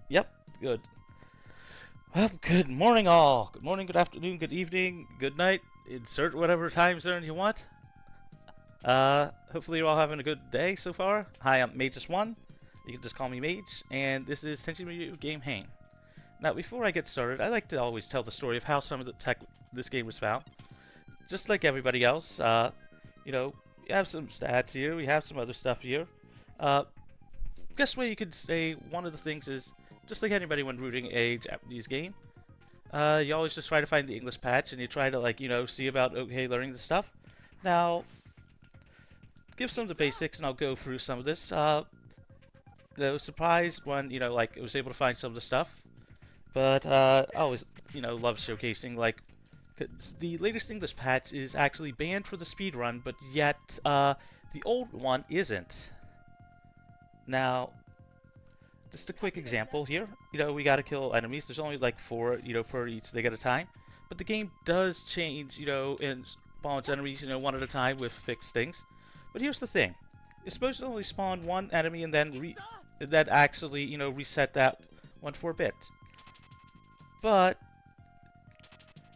Yep, good. Well, good morning, all. Good morning, good afternoon, good evening, good night. Insert whatever time zone you want. Hopefully you're all having a good day so far. Hi, I'm Mageius1. You can just call me Mage, and this is Tenchi Muyo Game Hang. Now, before I get started, I like to always tell the story of how some of the tech this game was found. Just like everybody else, you know, we have some stats here, we have some other stuff here. Guess what you could say, one of the things is, just like anybody when rooting a Japanese game, you always just try to find the English patch, and you try to, like, you know, see about, okay, learning the stuff. Now, give some of the basics, and I'll go through some of this. I was surprised when, you know, like, I was able to find some of the stuff. But, I always, you know, love showcasing, like, 'cause the latest English patch is actually banned for the speedrun, but yet, the old one isn't. Now, just a quick example here. You know, we gotta kill enemies. There's only, like, 4, you know, per each they get a time. But the game does change, you know, and spawns enemies, you know, one at a time with fixed things. But here's the thing. You're supposed to only spawn one enemy and then actually, you know, reset that one for a bit. But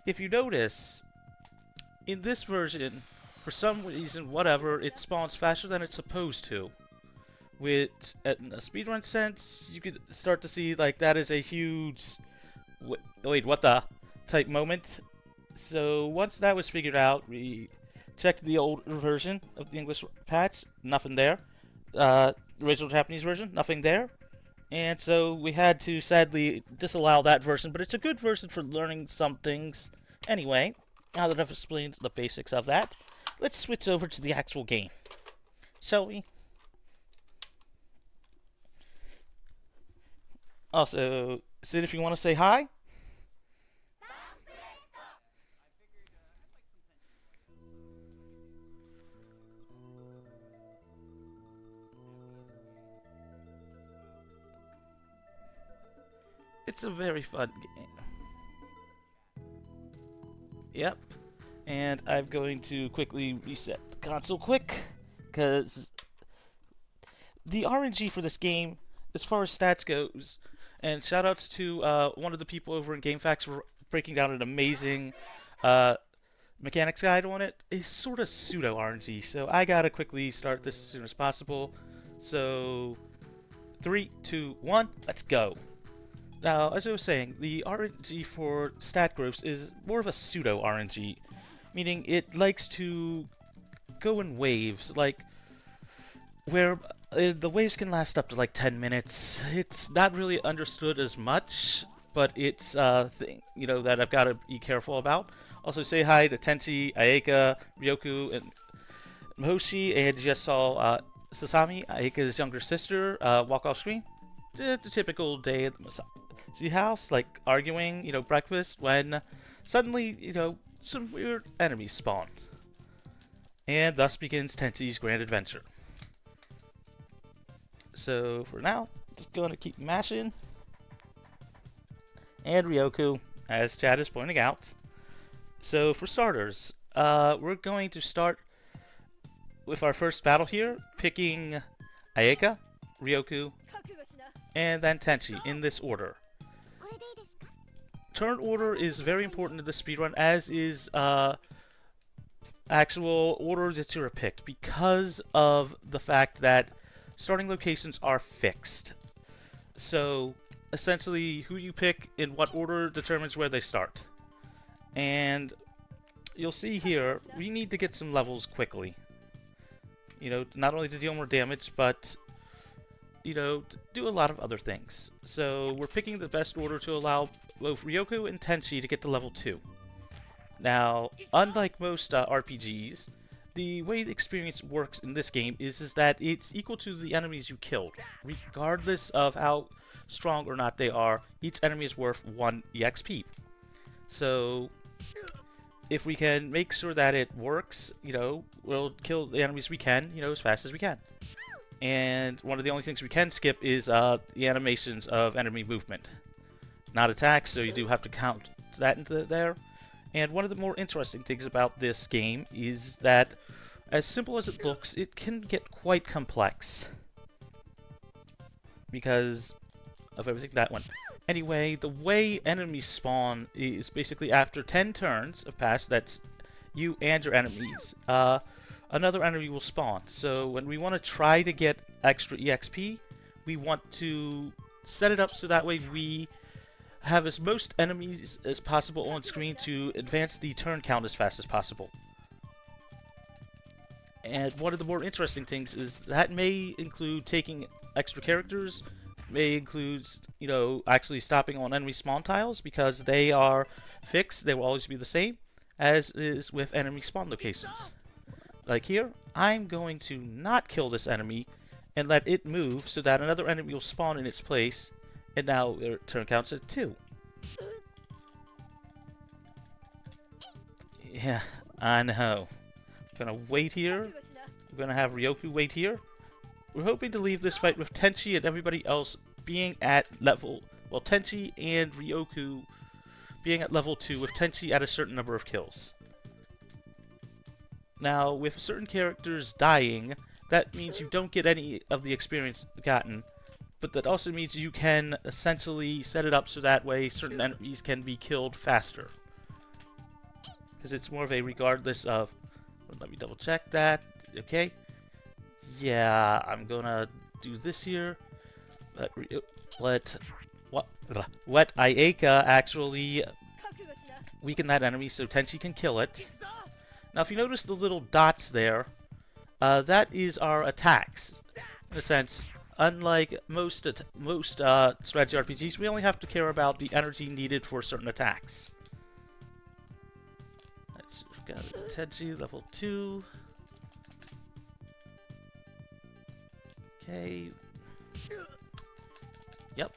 if you notice, in this version, for some reason, whatever, it spawns faster than it's supposed to. With, in a speedrun sense, you could start to see, like, that is a huge, wait, what the, type moment. So once that was figured out, we checked the old version of the English patch, nothing there. Original Japanese version, nothing there. And so we had to sadly disallow that version, but it's a good version for learning some things. Anyway, now that I've explained the basics of that, let's switch over to the actual game. Shall we? Also, Sid, if you want to say hi? It's a very fun game. Yep. And I'm going to quickly reset the console quick, because the RNG for this game, as far as stats goes, and shoutouts to one of the people over in GameFAQs for breaking down an amazing mechanics guide on it, is sort of pseudo RNG. So I gotta quickly start this as soon as possible. So 3, 2, 1, let's go. Now, as I was saying, the RNG for stat growths is more of a pseudo RNG, meaning it likes to go in waves, like where the waves can last up to like 10 minutes. It's not really understood as much, but it's a thing, you know, that I've got to be careful about. Also, say hi to Tenchi, Ayaka, Ryoku, and Moshi, and you just saw Sasami, Ayaka's younger sister, walk off screen. The typical day at the Masashi house, like arguing, you know, breakfast, when suddenly, you know, some weird enemies spawn. And thus begins Tenchi's grand adventure. So, for now, just gonna keep mashing. And Ryoku, as Chad is pointing out. So, for starters, we're going to start with our first battle here, picking Ayaka, Ryoku, and then Tenchi, in this order. Turn order is very important in the speedrun, as is actual order that you're picked, because of the fact that starting locations are fixed. So, essentially, who you pick in what order determines where they start. And you'll see here, we need to get some levels quickly. You know, not only to deal more damage, but, you know, to do a lot of other things. So, we're picking the best order to allow both Ryoku and Tenchi to get to level 2. Now, unlike most RPGs, the way the experience works in this game is that it's equal to the enemies you killed. Regardless of how strong or not they are, each enemy is worth 1 EXP. So, if we can make sure that it works, you know, we'll kill the enemies we can, you know, as fast as we can. And one of the only things we can skip is the animations of enemy movement. Not attacks, so you do have to count that into there. And one of the more interesting things about this game is that, as simple as it looks, it can get quite complex. Because of everything that one. Anyway, the way enemies spawn is basically after 10 turns have passed, that's you and your enemies, another enemy will spawn. So when we want to try to get extra EXP, we want to set it up so that way we have as most enemies as possible on screen to advance the turn count as fast as possible. And one of the more interesting things is that may include taking extra characters, may include, you know, actually stopping on enemy spawn tiles because they are fixed, they will always be the same, as is with enemy spawn locations. Like here, I'm going to not kill this enemy and let it move so that another enemy will spawn in its place, and now their turn counts at 2. Yeah, I know. I'm gonna wait here. We're gonna have Ryoku wait here. We're hoping to leave this fight with Tenchi and everybody else being at level... Well, Tenchi and Ryoku being at level 2 with Tenchi at a certain number of kills. Now, with certain characters dying, that means you don't get any of the experience gotten, but that also means you can essentially set it up so that way certain enemies can be killed faster. Because it's more of a regardless of... Let me double check that. Okay. Yeah, I'm gonna do this here. Let Ayaka actually weaken that enemy so Tenchi can kill it. Now, if you notice the little dots there, that is our attacks. In a sense, unlike most strategy RPGs, we only have to care about the energy needed for certain attacks. We've got Tenchi, level 2. Okay. Yep.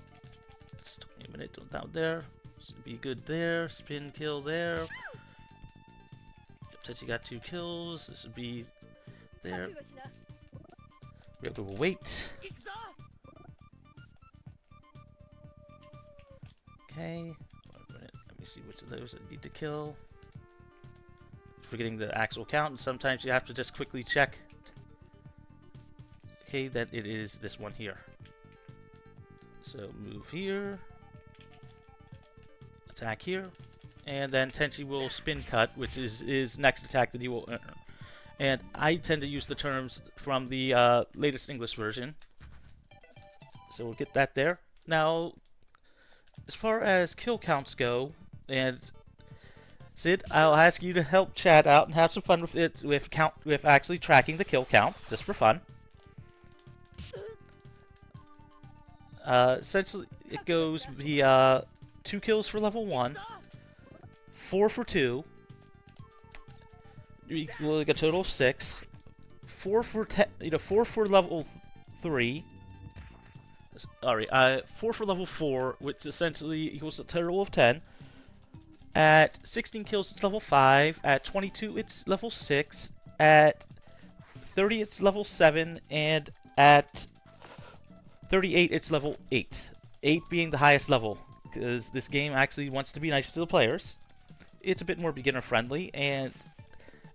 Just took me a minute down there. Should be good there. Spin kill there. Tenchi got 2 kills. This would be there. Ryoku will wait. Okay. 1 minute. Let me see which of those I need to kill. Forgetting the actual count, and sometimes you have to just quickly check. Okay, that it is this one here. So move here. Attack here. And then Tenchi will spin cut, which is his next attack that he will enter. And I tend to use the terms from the latest English version. So we'll get that there. Now, as far as kill counts go, and Sid, I'll ask you to help chat out and have some fun with it, with actually tracking the kill count, just for fun. Essentially, it goes the 2 kills for level 1, 4 for 2, equal a total of 6, 4 for level 3. Sorry, 4 for level 4, which essentially equals a total of 10. At 16 kills, it's level 5. At 22, it's level 6. At 30, it's level 7. And at 38, it's level 8. 8 being the highest level, because this game actually wants to be nice to the players. It's a bit more beginner-friendly, and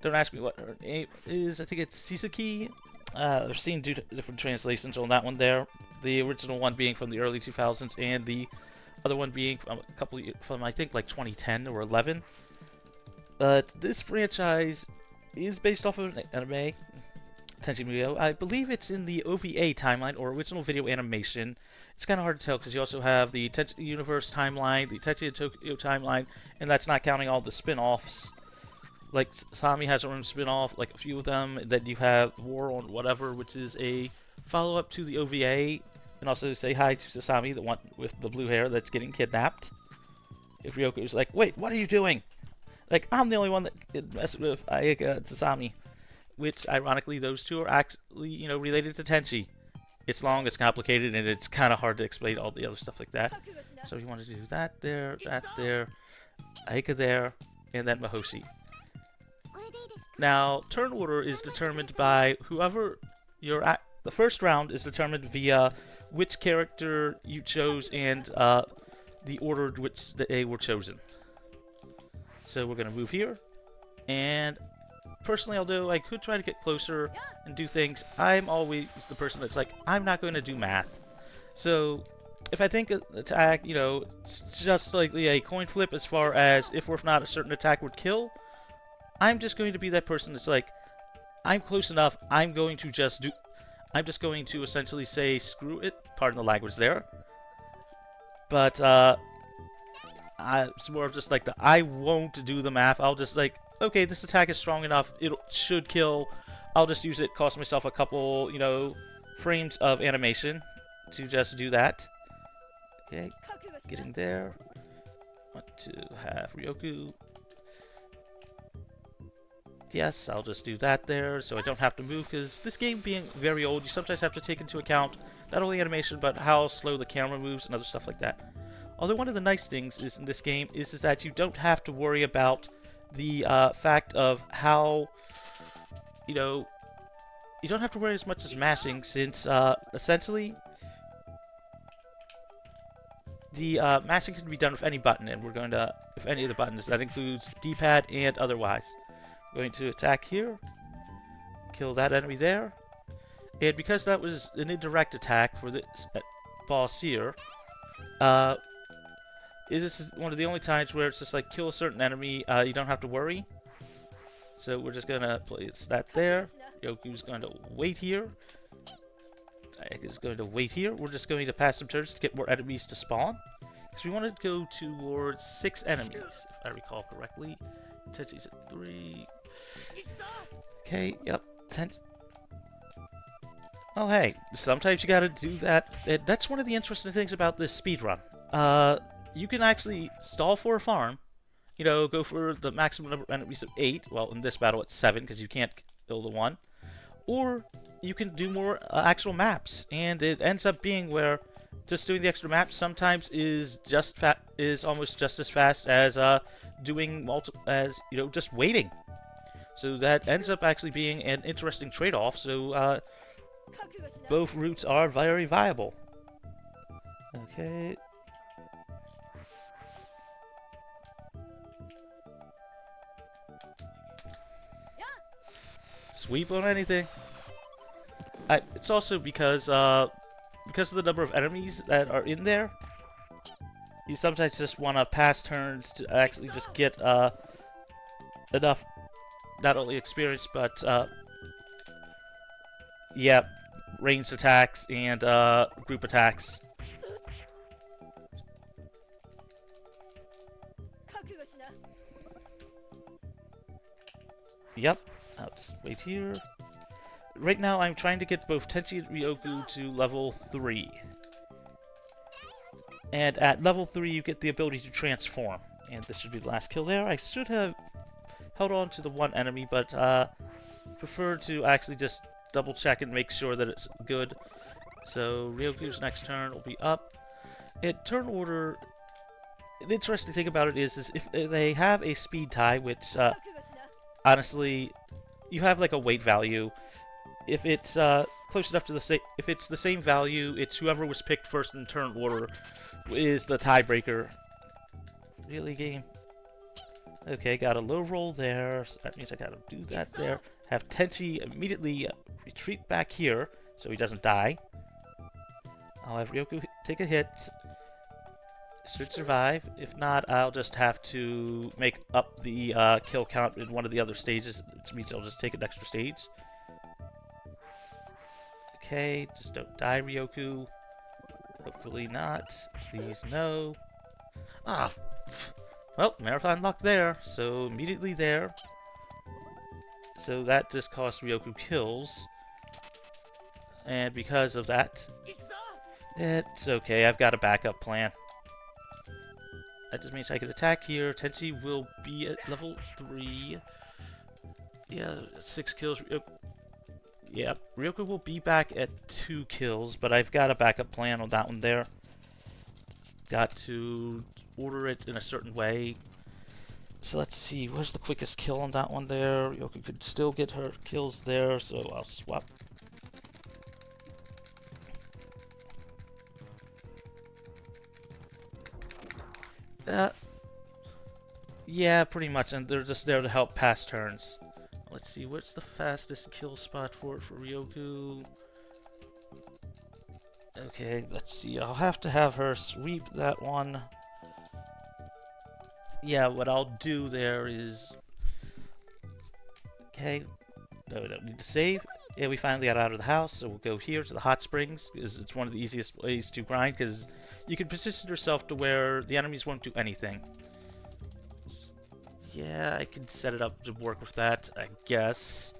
don't ask me what her name is. I think it's Sisaki. I've seen different translations on that one there. The original one being from the early 2000s, and the other one being from a couple from I think like 2010 or 11. But this franchise is based off of an anime, Tenchi Muyo. I believe it's in the OVA timeline or original video animation. It's kind of hard to tell because you also have the Tenchi Universe timeline, the Tenchi and Tokyo timeline, and that's not counting all the spin-offs. Like Sami has her own spin-off, like a few of them. And then you have War on Whatever, which is a follow-up to the OVA. And also say hi to Sasami, the one with the blue hair that's getting kidnapped. If Ryoku is like, wait, what are you doing? Like, I'm the only one that messes with Ayaka and Sasami. Which, ironically, those two are actually, you know, related to Tenchi. It's long, it's complicated, and it's kind of hard to explain all the other stuff like that. So you want to do that there, Ayaka there, and then Mahoshi. Now, turn order is determined by whoever you're at. The first round is determined via which character you chose and the order in which they were chosen. So we're going to move here. And personally, although I could try to get closer and do things, I'm always the person that's like, I'm not going to do math. So if I think an attack, you know, it's just like a coin flip as far as if or if not a certain attack would kill, I'm just going to be that person that's like, I'm close enough, I'm just going to essentially say, screw it, pardon the language there. But, it's more of just like I won't do the math, I'll just like, okay, this attack is strong enough, it should kill, I'll just use it, cost myself a couple, you know, frames of animation to just do that. Okay, getting there. Want to have Ryoku. Yes, I'll just do that there, so I don't have to move, because this game being very old, you sometimes have to take into account not only animation, but how slow the camera moves and other stuff like that. Although one of the nice things is in this game is that you don't have to worry about the fact of how, you know, you don't have to worry as much as mashing, since essentially the mashing can be done with any button, and we're going to, if any of the buttons, that includes D-pad and otherwise. Going to attack here, kill that enemy there, and because that was an indirect attack for this boss here, this is one of the only times where it's just like kill a certain enemy, you don't have to worry. So we're just gonna place that there. Ryoku's going to wait here. Ayak is going to wait here. We're just going to pass some turns to get more enemies to spawn, because we want to go towards 6 enemies, if I recall correctly. Tenchi's at 3. Okay, yep, 10. Oh hey, sometimes you gotta do that. That's one of the interesting things about this speedrun. You can actually stall for a farm, you know, go for the maximum number of enemies of 8. Well, in this battle it's 7, because you can't kill the 1. Or you can do more actual maps, and it ends up being where just doing the extra maps sometimes is almost just as fast as doing just waiting. So that ends up actually being an interesting trade-off. So both routes are very viable. Okay. Sweep on anything. It's also because of the number of enemies that are in there, you sometimes just want to pass turns to actually just get enough, not only experience, but yeah, ranged attacks and group attacks. Yep, I'll just wait here. Right now, I'm trying to get both Tenchi and Ryoku to level 3. And at level 3, you get the ability to transform. And this should be the last kill there. I should have held on to the one enemy, but prefer to actually just double check and make sure that it's good. So Ryoku's next turn will be up. At turn order, an interesting thing about it is if they have a speed tie, which honestly, you have like a weight value. If it's close enough to the same, if it's the same value, it's whoever was picked first in turn order is the tiebreaker. Really, game? Okay, got a low roll there, so that means I gotta do that there. Have Tenchi immediately retreat back here, so he doesn't die. I'll have Ryoku take a hit. Should survive. If not, I'll just have to make up the kill count in one of the other stages, which means I'll just take an extra stage. Okay, just don't die, Ryoku. Hopefully not. Please, no. Ah, well, marathon luck there. So, immediately there. So, that just cost Ryoku kills. And because of that, it's okay. I've got a backup plan. That just means I can attack here. Tenchi will be at level 3. Yeah, 6 kills. Yeah, Ryoku will be back at 2 kills, but I've got a backup plan on that one there. Got to order it in a certain way. So let's see, where's the quickest kill on that one there? Ryoku could still get her kills there, so I'll swap. Yeah, pretty much, and they're just there to help pass turns. Let's see, what's the fastest kill spot for Ryoku? Okay, let's see. I'll have to have her sweep that one. Yeah, what I'll do there is... Okay. No, we don't need to save. Yeah, we finally got out of the house, so we'll go here to the hot springs, because it's one of the easiest ways to grind, because you can position yourself to where the enemies won't do anything. Yeah, I can set it up to work with that, I guess.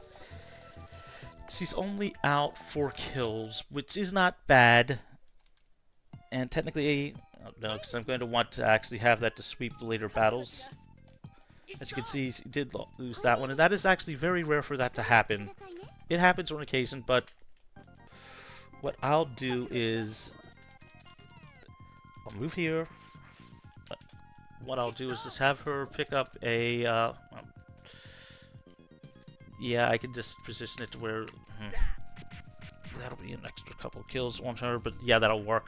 She's only out 4 kills, which is not bad. And technically, oh no, because I'm going to want to actually have that to sweep the later battles. As you can see, he did lose that one, and that is actually very rare for that to happen. It happens on occasion, but what I'll do is I'll move here. What I'll do is just have her pick up a yeah, I can just position it to where that'll be an extra couple kills on her, but yeah, that'll work.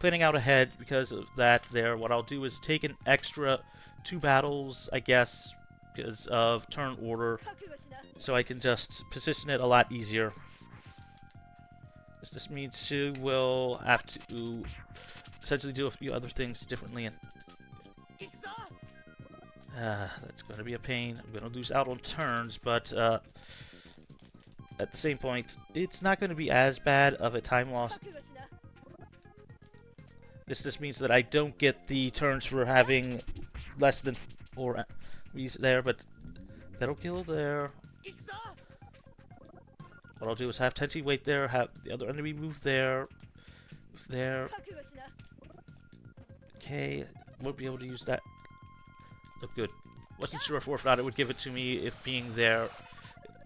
Planning out ahead because of that there, what I'll do is take an extra 2 battles, I guess, because of turn order, so I can just position it a lot easier. This means she will have to essentially do a few other things differently, and that's going to be a pain. I'm going to lose out on turns, but at the same point, it's not going to be as bad of a time loss. This just means that I don't get the turns for having less than 4 enemies there, but that'll kill there. What I'll do is have Tenchi wait there, have the other enemy move there, move there. Okay, won't be able to use that. Oh, good. Wasn't sure if or not it would give it to me if being there.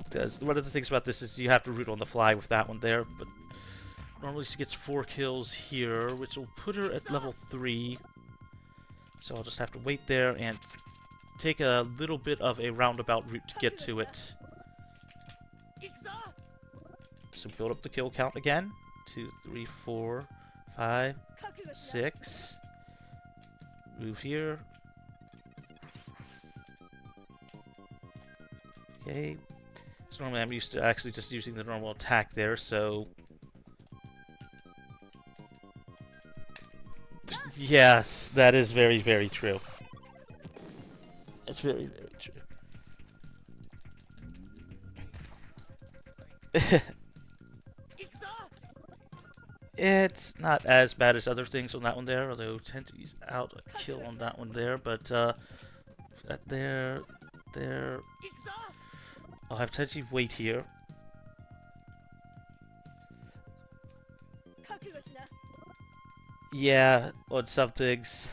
Because one of the things about this is you have to root on the fly with that one there, but normally she gets 4 kills here, which will put her at level 3. So I'll just have to wait there and take a little bit of a roundabout route to get to it. So build up the kill count again. 2, 3, 4, 5, 6. Move here. Okay. So normally I'm used to actually just using the normal attack there, so... Yes, that is very, very true. It's very, very true. It's not as bad as other things on that one there, although Tenchi's out a kill on that one there, but that there. I'll have Tenchi wait here. Yeah, on some things.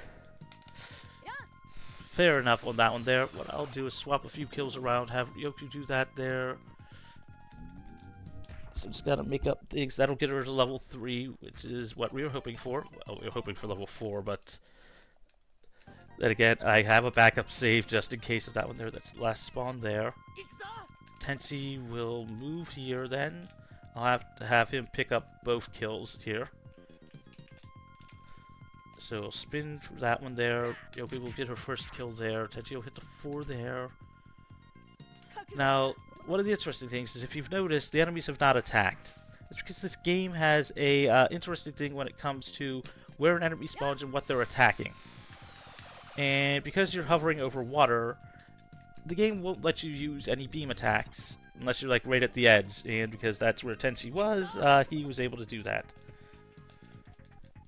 Fair enough on that one there. What I'll do is swap a few kills around, have Ryoku do that there. So just gotta make up things. That'll get her to level 3, which is what we were hoping for. Well, we were hoping for level 4, but then again, I have a backup save just in case of that one there. That's the last spawn there. Tenchi will move here then. I'll have to have him pick up both kills here. So I'll spin for that one there. Ryoku will get her first kill there. Tenchi will hit the 4 there. Now, one of the interesting things is if you've noticed, the enemies have not attacked. It's because this game has a interesting thing when it comes to where an enemy spawns and what they're attacking. And because you're hovering over water, the game won't let you use any beam attacks unless you're like right at the edge. And because that's where Tenchi was, he was able to do that.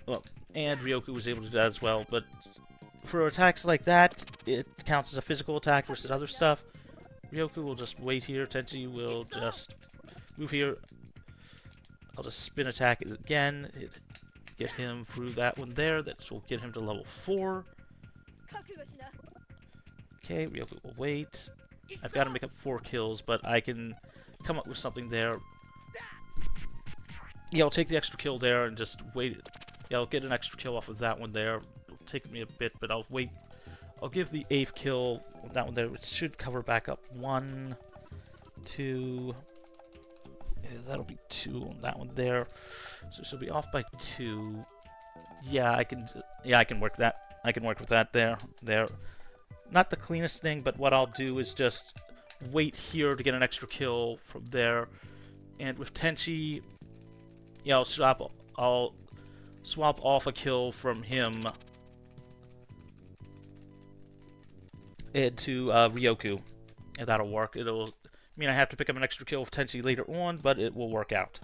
Well, and Ryoku was able to do that as well. But for attacks like that, it counts as a physical attack versus other stuff. Ryoku will just wait here. Tenchi will just move here. I'll just spin attack again. Get him through that one there. That will get him to level 4. Okay, Ryoku will wait. I've got to make up 4 kills, but I can come up with something there. Yeah, I'll take the extra kill there and just wait. Yeah, I'll get an extra kill off of that one there. It'll take me a bit, but I'll wait. I'll give the 8th kill on that one there, which should cover back up 1, 2. Yeah, that'll be 2 on that one there. So she'll be off by 2. Yeah, I can work that. I can work with that there. Not the cleanest thing, but what I'll do is just wait here to get an extra kill from there. And with Tenchi, yeah, I'll swap off a kill from him into Ryoku, and that'll work. It'll mean I have to pick up an extra kill with Tenchi later on, but it will work out.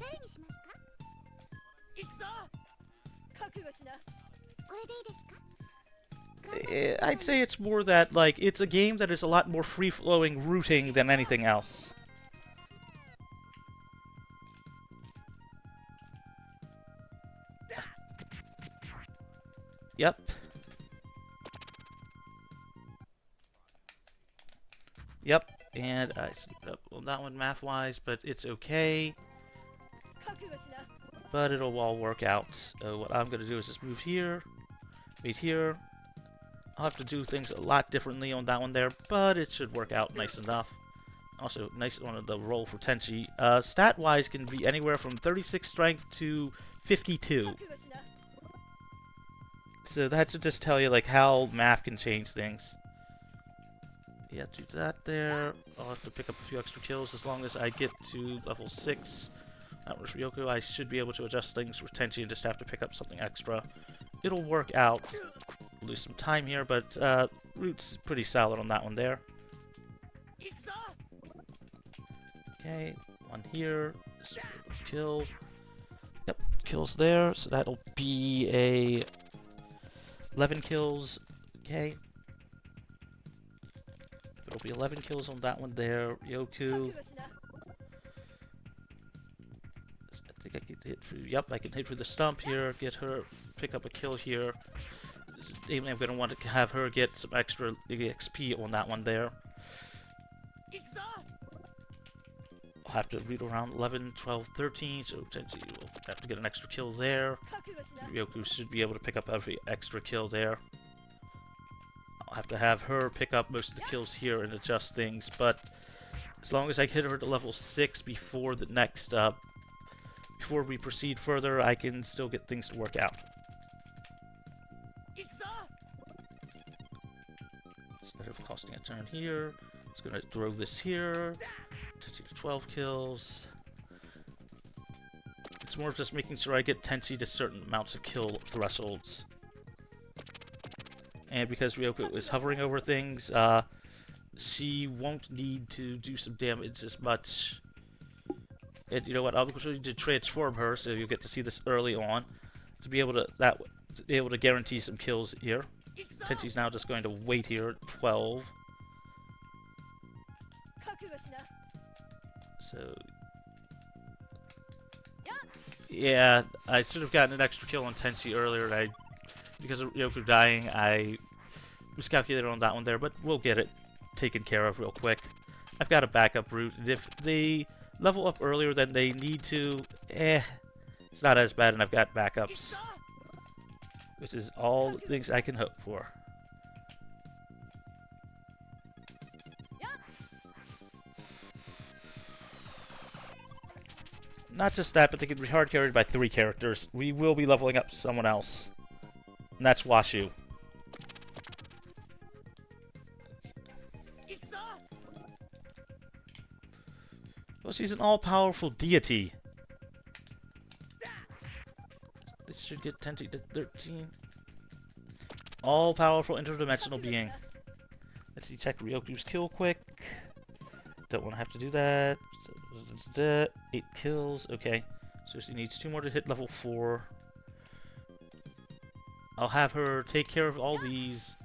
I'd say it's more that, like, it's a game that is a lot more free-flowing routing than anything else. Yep. Yep, and I screwed up on that one math-wise, but it's okay. But it'll all work out. So what I'm going to do is just move here, wait here. I'll have to do things a lot differently on that one there, but it should work out nice enough. Also, nice on the roll for Tenchi. Stat-wise, can be anywhere from 36 strength to 52. So that should just tell you, like, how math can change things. Yeah, do that there. I'll have to pick up a few extra kills as long as I get to level 6. That was Ryoku. I should be able to adjust things with Tenchi and just have to pick up something extra. It'll work out. Lose some time here, but Root's pretty solid on that one there. Okay, one here. Kill. Yep, kills there. So that'll be a 11 kills. Okay. It'll be 11 kills on that one there. Ryoku. I think I can hit through. Yep, I can hit through the stump here. Get her. Pick up a kill here. I'm going to want to have her get some extra XP on that one there. I'll have to read around 11, 12, 13, so Tenchi will have to get an extra kill there. Ryoku should be able to pick up every extra kill there. I'll have to have her pick up most of the kills here and adjust things, but as long as I hit her to level 6 before the next, before we proceed further, I can still get things to work out. Instead of costing a turn here, it's going to throw this here. Tenchi to 12 kills. It's more of just making sure I get Tenchi to certain amounts of kill thresholds. And because Ryoku is hovering over things, she won't need to do some damage as much. And you know what? I'll actually need to transform her, so you'll get to see this early on to be able to guarantee some kills here. Tenchi's now just going to wait here at 12. So yeah, I should have gotten an extra kill on Tenchi earlier. Because of Ryoku dying, I miscalculated on that one there, but we'll get it taken care of real quick. I've got a backup route, and if they level up earlier than they need to, it's not as bad, and I've got backups. Which is all the things I can hope for. Not just that, but they can be hard carried by 3 characters. We will be leveling up someone else. And that's Washu. Well, she's an all-powerful deity. This should get Tenchi to 13. All-powerful interdimensional being. Let's see, check Ryoku's kill quick. Don't want to have to do that. So, 8 kills. Okay. So she needs 2 more to hit level 4. I'll have her take care of all these,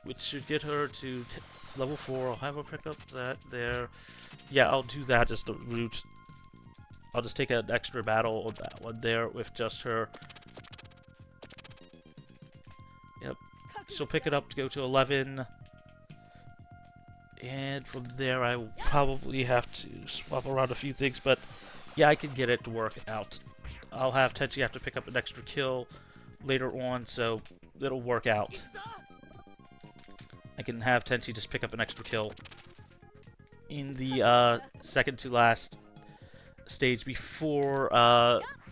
which should get her to level 4. I'll have her pick up that there. Yeah, I'll do that as the route. I'll just take an extra battle on that one there with just her. Yep. She'll pick it up to go to 11. And from there, I will probably have to swap around a few things, but yeah, I can get it to work out. I'll have Tenchi have to pick up an extra kill later on, so it'll work out. I can have Tenchi just pick up an extra kill in the second to last stage before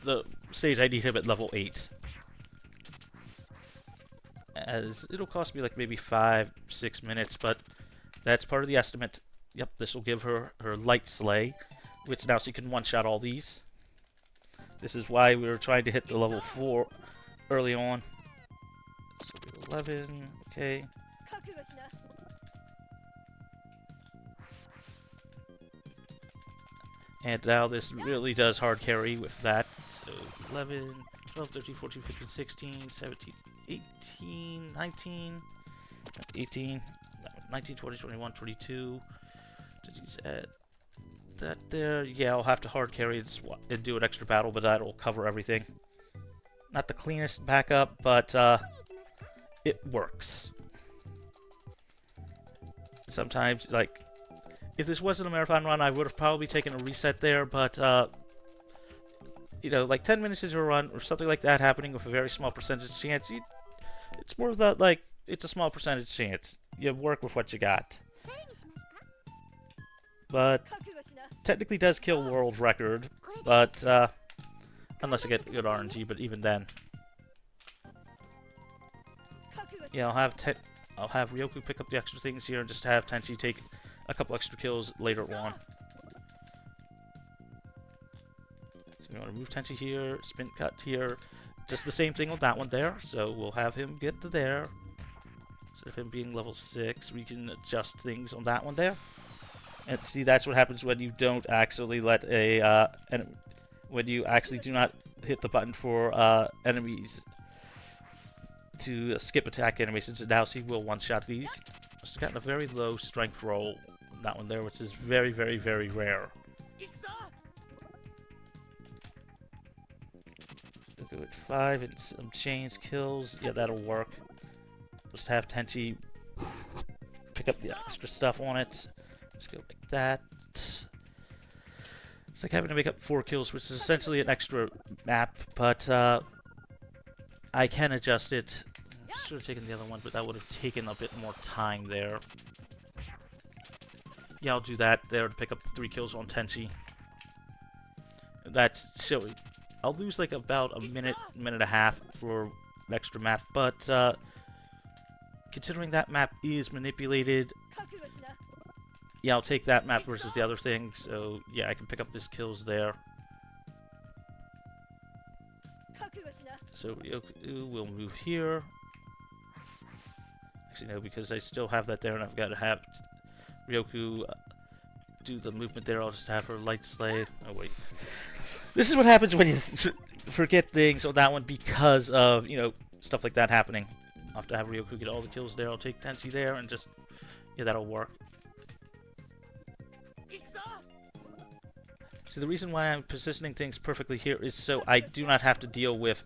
the stage I need him at level 8. As it'll cost me like maybe 5-6 minutes, but that's part of the estimate. Yep, this will give her her light slay, which now she can one-shot all these. This is why we were trying to hit the level 4 early on. So we'll be 11, okay. And now this really does hard carry with that. So 11, 12, 13, 14, 15, 16, 17, 18, 19, 18, 19, 20, 21, 22. That there. Yeah, I'll have to hard carry and do an extra battle, but that'll cover everything. Not the cleanest backup, but it works. Sometimes, like, if this wasn't a marathon run, I would have probably taken a reset there, but, you know, like 10 minutes into a run or something like that happening with a very small percentage chance, it's more of that, like, it's a small percentage chance. You work with what you got. But, technically does kill world record, but, unless I get good RNG, but even then. Yeah, I'll have Ryoku pick up the extra things here and just have Tenchi take a couple extra kills later on. So we want to move Tenchi here, spin cut here. Just the same thing with that one there. So we'll have him get to there. Instead of him being level 6, we can adjust things on that one there. And see, that's what happens when you don't actually let a when you actually do not hit the button for enemies to skip attack animations. And now see, we'll one-shot these. Just gotten a very low strength roll on that one there, which is very, very, very rare. We'll go at 5 and some chains kills. Yeah, that'll work. Just have Tenchi pick up the extra stuff on it. Let's go like that. It's like having to make up 4 kills, which is essentially an extra map, but I can adjust it. Should have taken the other one, but that would have taken a bit more time there. Yeah, I'll do that there to pick up the 3 kills on Tenchi. That's showing. I'll lose like about a minute and a half for an extra map, but considering that map is manipulated, yeah, I'll take that map versus the other thing. So yeah, I can pick up his kills there. So Ryoku will move here. Actually, no, because I still have that there, and I've got to have Ryoku do the movement there. I'll just have her light slay. Oh, wait. This is what happens when you forget things on that one because of, you know, stuff like that happening. I'll have to have Ryoku get all the kills there. I'll take Tenchi there, and just, yeah, that'll work. So the reason why I'm positioning things perfectly here is so I do not have to deal with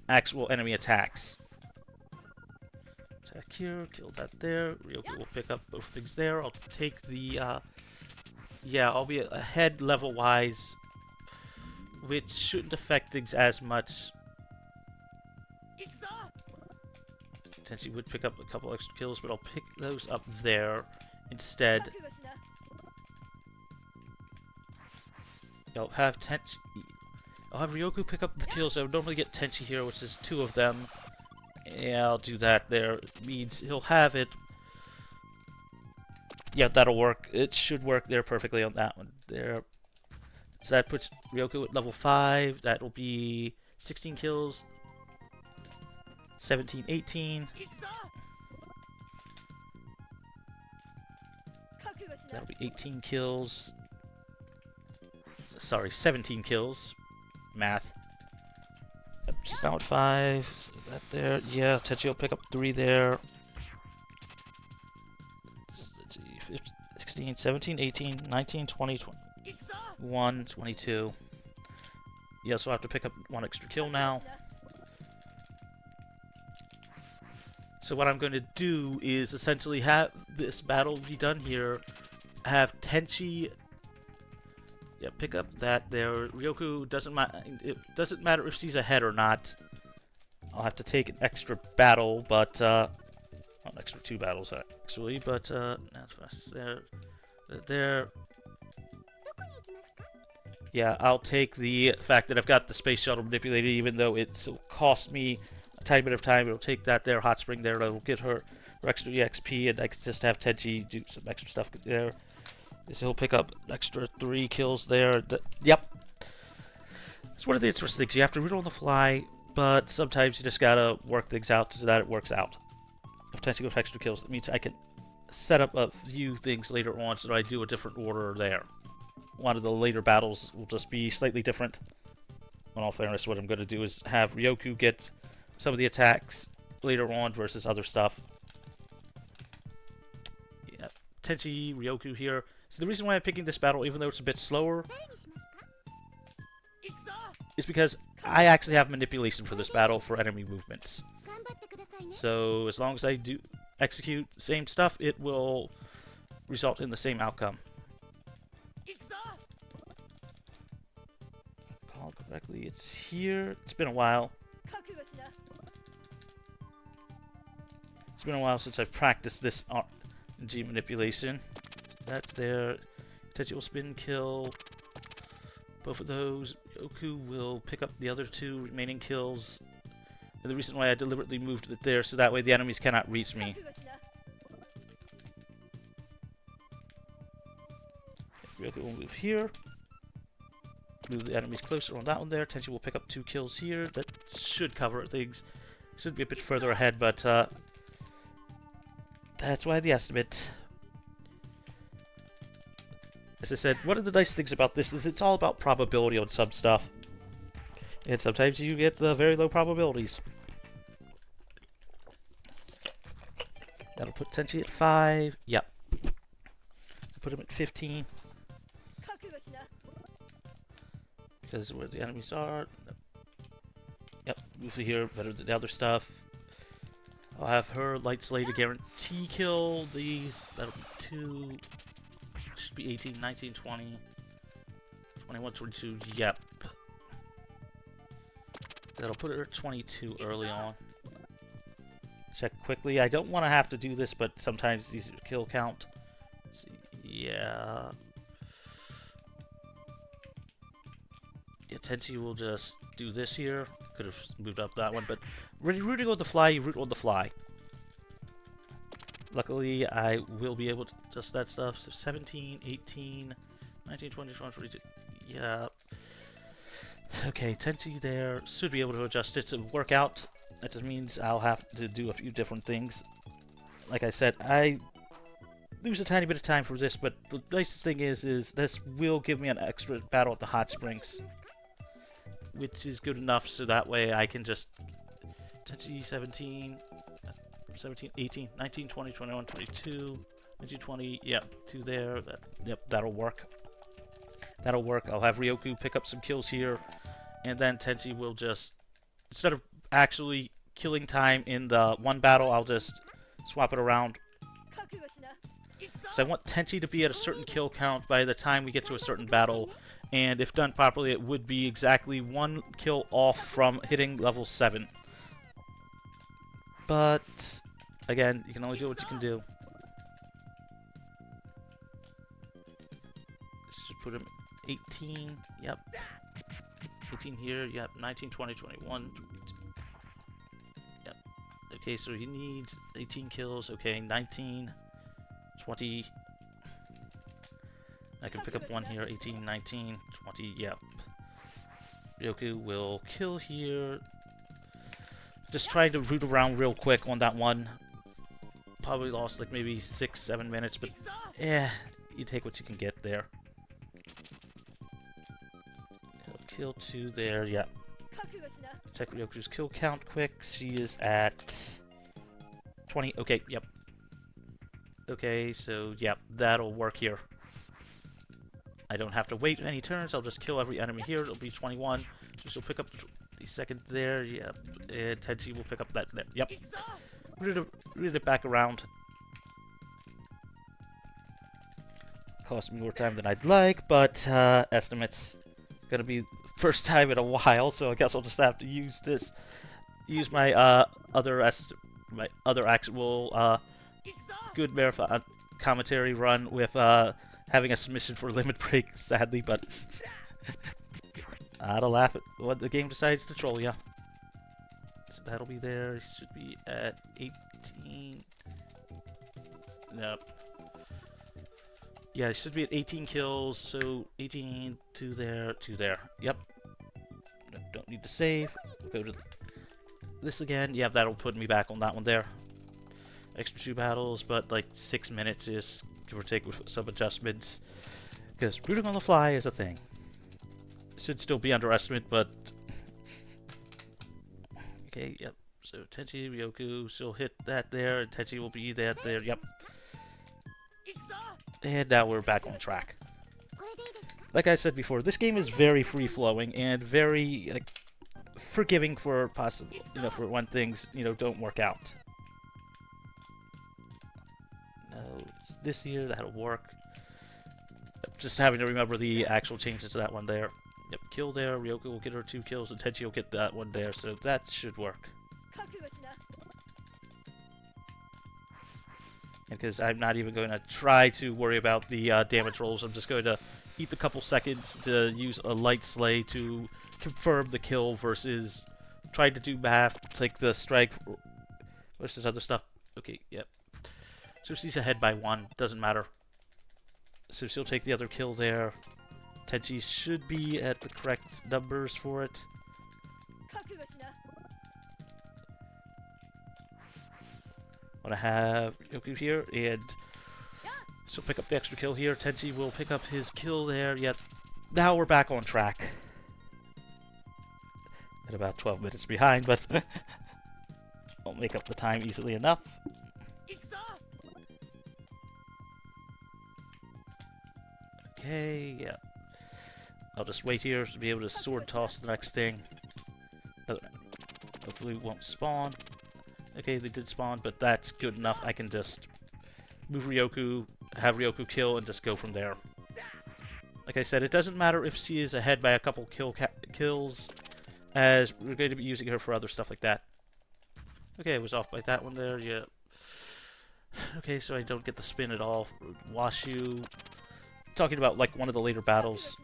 actual enemy attacks. Attack here, kill that there. Ryoku will pick up both things there. I'll take the, yeah, I'll be ahead level-wise, which shouldn't affect things as much. Tenchi would pick up a couple extra kills, but I'll pick those up there instead. I'll have Ryoku pick up the kills. I would normally get Tenchi here, which is 2 of them. Yeah, I'll do that there. It means he'll have it. Yeah, that'll work. It should work there perfectly on that one there. So that puts Ryoku at level 5. That'll be 16 kills. 17, 18. That'll be 18 kills. Sorry, 17 kills. Math. She's now at 5. So that there. Yeah, Tenchi will pick up 3 there. Let's see. 16, 17, 18, 19, 20, 21, 22. Yeah, so I have to pick up 1 extra kill now. So what I'm going to do is essentially have this battle be done here. Have Tenchi, yeah, pick up that there. Ryoku doesn't it doesn't matter if she's ahead or not. I'll have to take an extra battle, but well, an extra 2 battles actually. But that's fast there. Yeah, I'll take the fact that I've got the space shuttle manipulated, even though it'll cost me a tiny bit of time. It'll take that there, hot spring there. It'll get her extra EXP, and I can just have Tenchi do some extra stuff there. So he'll pick up an extra 3 kills there. Yep. It's one of the interesting things. You have to read on the fly But sometimes you just gotta work things out so that it works out. If Tenchi goes extra kills, that means I can set up a few things later on so that I do a different order there. One of the later battles will just be slightly different. In all fairness, what I'm going to do is have Ryoku get some of the attacks later on versus other stuff. Yeah, Tenchi, Ryoku here. So the reason why I'm picking this battle, even though it's a bit slower, is because I actually have manipulation for this battle for enemy movements. So as long as I do execute the same stuff, it will result in the same outcome. Recall correctly, it's here. It's been a while. It's been a while since I've practiced this RNG manipulation. That's there. Tenchi will spin kill. Both of those. Ryoku will pick up the other two remaining kills. And the reason why I deliberately moved it there, so that way the enemies cannot reach me. Ryoku will move here. Move the enemies closer on that one there. Tenchi will pick up 2 kills here. That should cover things. Should be a bit further ahead, but that's why the estimate. As I said, one of the nice things about this is it's all about probability on some stuff. And sometimes you get the very low probabilities. That'll put Tenchi at 5. Yep. Put him at 15. Because where the enemies are. Yep, move here, better than the other stuff. I'll have her light slay to guarantee kill these. That'll be 2. Should be 18, 19, 20, 21, 22. Yep. That'll put her at 22 early on. Check quickly. I don't want to have to do this, but sometimes these kill count. Let's see. Yeah. Yeah, Tenchi will just do this here. Could have moved up that one, but really rooting on the fly, you root on the fly. Luckily, I will be able to adjust that stuff. So 17, 18, 19, 20, 21, 22. Yeah. Okay, Tenchi there. Should be able to adjust it to work out. That just means I'll have to do a few different things. Like I said, I lose a tiny bit of time for this, but the nicest thing is this will give me an extra battle at the hot springs. Which is good enough, so that way I can just... Tenchi 17... 17, 18, 19, 20, 21, 22, 19, 20, yep, 2 there, yep, that'll work. That'll work. I'll have Ryoku pick up some kills here, and then Tenchi will just, instead of actually killing time in the one battle, I'll just swap it around. So I want Tenchi to be at a certain kill count by the time we get to a certain battle, and if done properly, it would be exactly 1 kill off from hitting level 7. But, again, you can only do what you can do. Should put him 18, yep. 18 here, yep. 19, 20, 21, 22. Yep. Okay, so he needs 18 kills. Okay, 19, 20. I can pick up 1 here. 18, 19, 20, yep. Ryoku will kill here. Just trying to root around real quick on that one. Probably lost like maybe 6-7 minutes, but yeah, you take what you can get there. Kill 2 there, yeah. Check Ryoku's kill count quick. She is at 20. Okay, yep. Okay, so yep, that'll work here. I don't have to wait any turns. I'll just kill every enemy here. It'll be 21. So she'll pick up the second there. Yep. And Tenchi will pick up that there. Yep. Read it back around. Cost me more time than I'd like, but estimates. Gonna be first time in a while, so I guess I'll just have to use this. Use my other actual good marathon commentary run with having a submission for limit break, sadly, but I'll laugh at what the game decides to troll ya. So that'll be there. Should be at 18. Nope. Yeah, it should be at 18 kills. So 18, 2 there, 2 there. Yep. Don't need to save. We'll go to this again. Yeah, that'll put me back on that one there. Extra 2 battles, but like 6 minutes is give or take with some adjustments. Because rooting on the fly is a thing. Should still be underestimated, but... Okay, yep. So Tenchi, Ryoku, she'll hit that there, and Tenchi will be that there, yep. And now we're back on track. Like I said before, this game is very free-flowing and very like forgiving for possible, for when things, don't work out. No, it's this year, that'll work. Just having to remember the actual changes to that one there. Yep, kill there, Ryoku will get her 2 kills, and Tenchi will get that one there, so that should work. Because I'm not even going to try to worry about the damage rolls, I'm just going to eat the couple seconds to use a light slay to confirm the kill versus trying to do math, take the strike versus other stuff. Okay, yep. So she's ahead by 1, doesn't matter. So she'll take the other kill there. Tenchi should be at the correct numbers for it. I'm gonna have Ryoku here, and she'll pick up the extra kill here. Tenchi will pick up his kill there. Yet now we're back on track. At about 12 minutes behind, but I'll make up the time easily enough. Okay, yeah. I'll just wait here to be able to sword toss the next thing. Hopefully it won't spawn. Okay, they did spawn, but that's good enough. I can just move Ryoku, have Ryoku kill, and just go from there. Like I said, it doesn't matter if she is ahead by a couple kills, as we're going to be using her for other stuff like that. Okay, I was off by that one there, yeah. Okay, so I don't get the spin at all. Washu. Talking about, like, one of the later battles.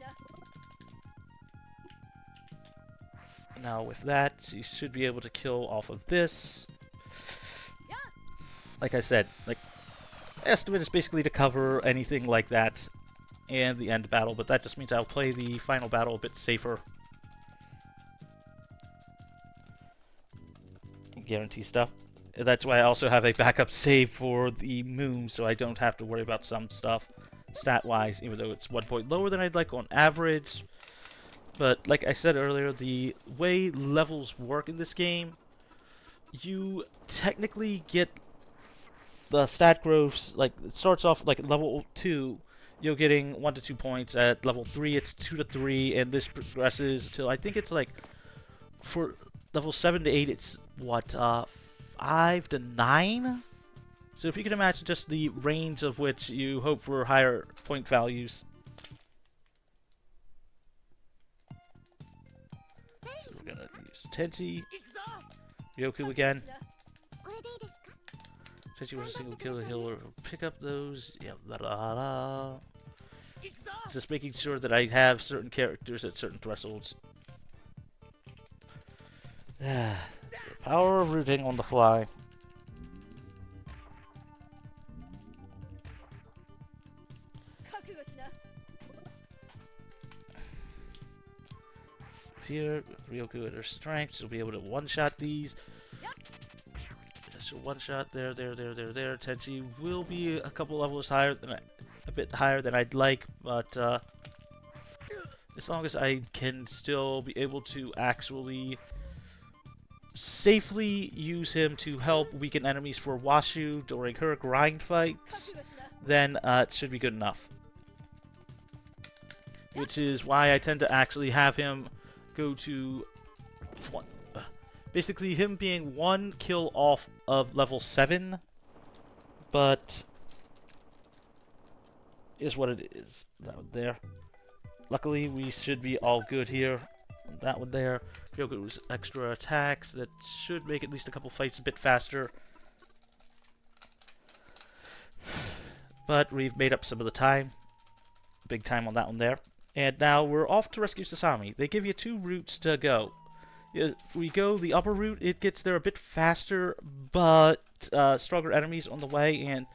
Now with that, she should be able to kill off of this. Like I said, like, estimate is basically to cover anything like that and the end battle, but that just means I'll play the final battle a bit safer. Guarantee stuff. That's why I also have a backup save for the moon, so I don't have to worry about some stuff stat-wise, even though it's 1 point lower than I'd like on average. But like I said earlier, the way levels work in this game, you technically get the stat growths, like, it starts off like at level 2, you're getting 1 to 2 points. At level 3, it's 2 to 3, and this progresses until I think it's like, for level 7 to 8, it's what, 5 to 9? So if you can imagine just the range of which you hope for higher point values. So we're gonna use Tenchi, Ryoku again. Tenchi with a single kill, he'll pick up those. Yeah, just making sure that I have certain characters at certain thresholds. The power of rooting on the fly. Here, Ryoku at her strength, she'll be able to one-shot these. She'll one-shot there. Tenchi will be a couple levels higher than a bit higher than I'd like, but as long as I can still be able to actually safely use him to help weaken enemies for Washu during her grind fights, then it should be good enough. Which is why I tend to actually have him go to one, basically him being 1 kill off of level 7, but is what it is. That one there. Luckily, we should be all good here. That one there. Ryoku's extra attacks that should make at least a couple fights a bit faster. But we've made up some of the time. Big time on that one there. And now we're off to rescue Sasami. They give you 2 routes to go. If we go the upper route, it gets there a bit faster, but stronger enemies on the way, and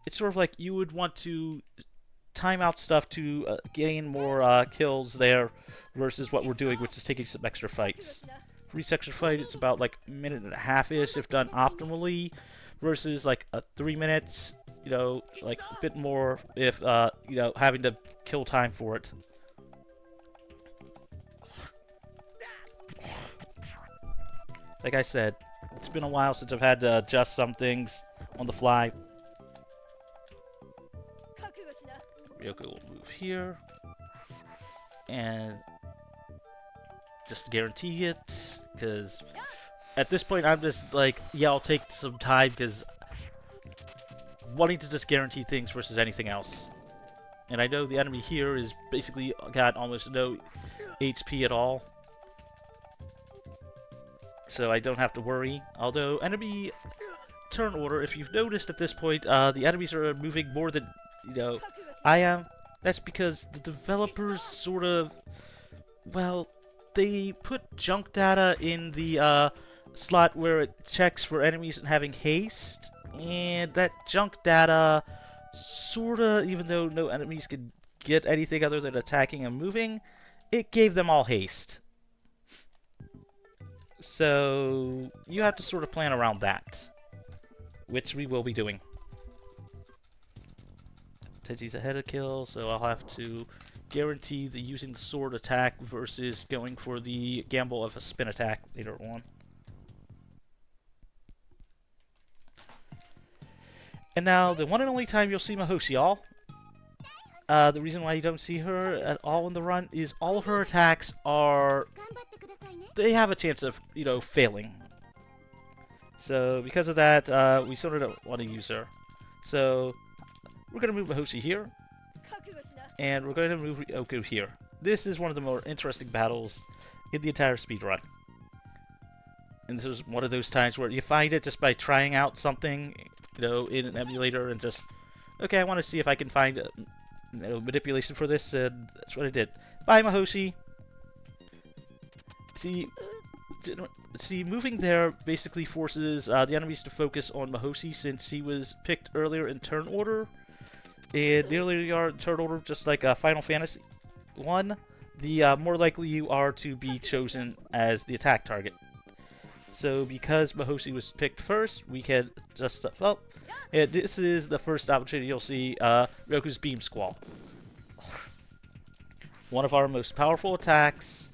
it's sort of like you would want to time out stuff to gain more kills there versus what we're doing, which is taking some extra fights. 3-section fight, it's about like a minute and a half-ish if done optimally, versus like 3 minutes, you know, like a bit more if, you know, having to kill time for it. Like I said, it's been a while since I've had to adjust some things on the fly. Ryoku will move here. And just guarantee it, because at this point I'm just like, yeah, I'll take some time, because wanting to just guarantee things versus anything else. And I know the enemy here is basically got almost no HP at all, so I don't have to worry. Although enemy turn order, if you've noticed at this point, the enemies are moving more than, you know, I am. That's because the developers sort of, well, they put junk data in the slot where it checks for enemies and having haste, and that junk data sorta, even though no enemies could get anything other than attacking and moving, it gave them all haste. So you have to sort of plan around that, which we will be doing. Tenchi's ahead of kill, so I'll have to guarantee the using the sword attack versus going for the gamble of a spin attack later on. And now, the one and only time you'll see Mahoshi, y'all. The reason why you don't see her at all in the run is all of her attacks are... they have a chance of, you know, failing. So, because of that, we sort of don't want to use her. So, we're going to move Mahoshi here. And we're going to move Ryoku here. This is one of the more interesting battles in the entire speedrun. And this is one of those times where you find it just by trying out something, you know, in an emulator and just, okay, I want to see if I can find you know, manipulation for this, and that's what I did. Bye, Mahoshi! See, moving there basically forces the enemies to focus on Mahoshi since he was picked earlier in turn order. And the earlier you are in turn order, just like Final Fantasy 1, the more likely you are to be chosen as the attack target. So because Mahoshi was picked first, we can just, well, and this is the first opportunity you'll see Ryoku's Beam Squall. One of our most powerful attacks,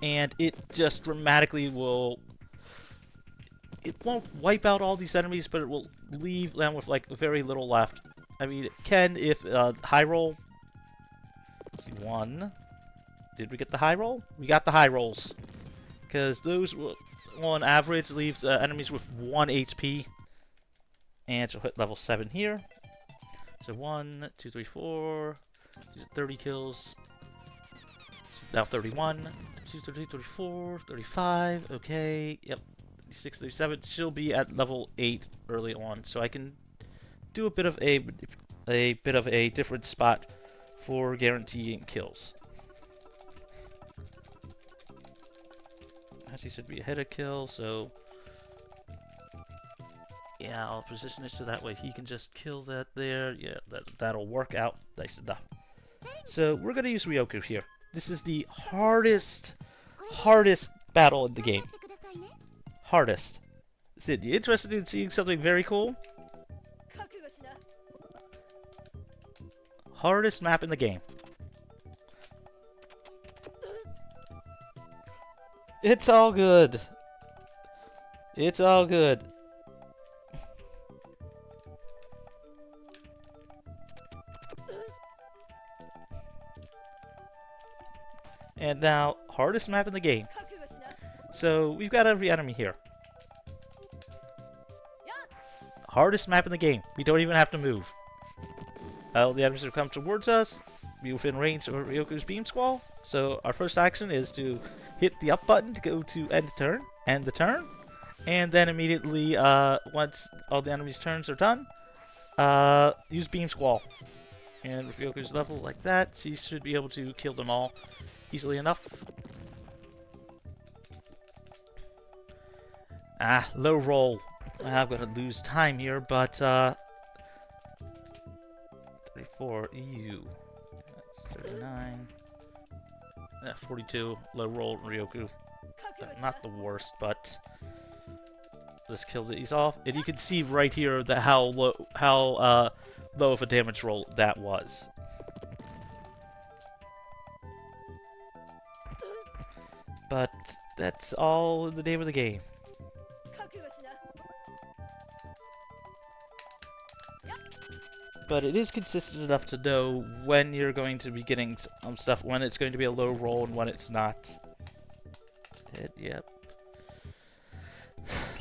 and it just dramatically will, it won't wipe out all these enemies, but it will leave them with like very little left. I mean, it can if high roll. Let's see, one. Did we get the high roll? We got the high rolls. Because those will, on average, leave the enemies with 1 HP. And she'll hit level 7 here. So 1, 2, 3, 4. She's at 30 kills. She's now 31. She's 33, 34, 35. Okay, yep. 36, 37. She'll be at level 8 early on. So I can do a bit of a different spot for guaranteeing kills. As he should be ahead of kill, so yeah, I'll position it so that way he can just kill that there. Yeah, that'll work out nice enough. So we're gonna use Ryoku here. This is the hardest battle in the game. Hardest. Sid, you interested in seeing something very cool? Hardest map in the game. It's all good. It's all good. And now, hardest map in the game. So, we've got every enemy here. Hardest map in the game. We don't even have to move. All the enemies will come towards us. Be within range of Ryoku's Beam Squall. So, our first action is to hit the up button to go to end the turn, and then immediately, once all the enemies' turns are done, use Beam Squall. And with Ryoku's level like that, she should be able to kill them all easily enough. Low roll. I'm gonna lose time here, but 34 EU. 39. 42 low roll Ryoku. Not the worst, but just killed these off. And you can see right here that how low of a damage roll that was. But that's all in the name of the game. But it is consistent enough to know when you're going to be getting some stuff, when it's going to be a low roll and when it's not. Yep.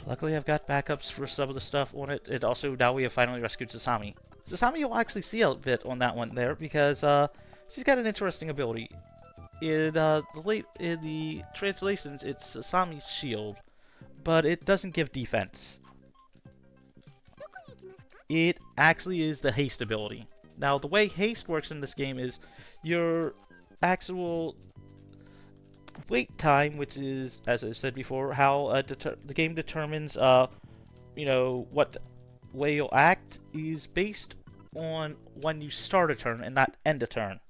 Luckily, I've got backups for some of the stuff on it. And also, now we have finally rescued Sasami. Sasami you'll actually see a bit on that one there, because she's got an interesting ability. In the translations, it's Sasami's shield, but it doesn't give defense. It actually is the haste ability. Now, the way haste works in this game is your actual wait time, which is, as I said before, how the game determines, you know, what way you'll act is based on when you start a turn and not end a turn.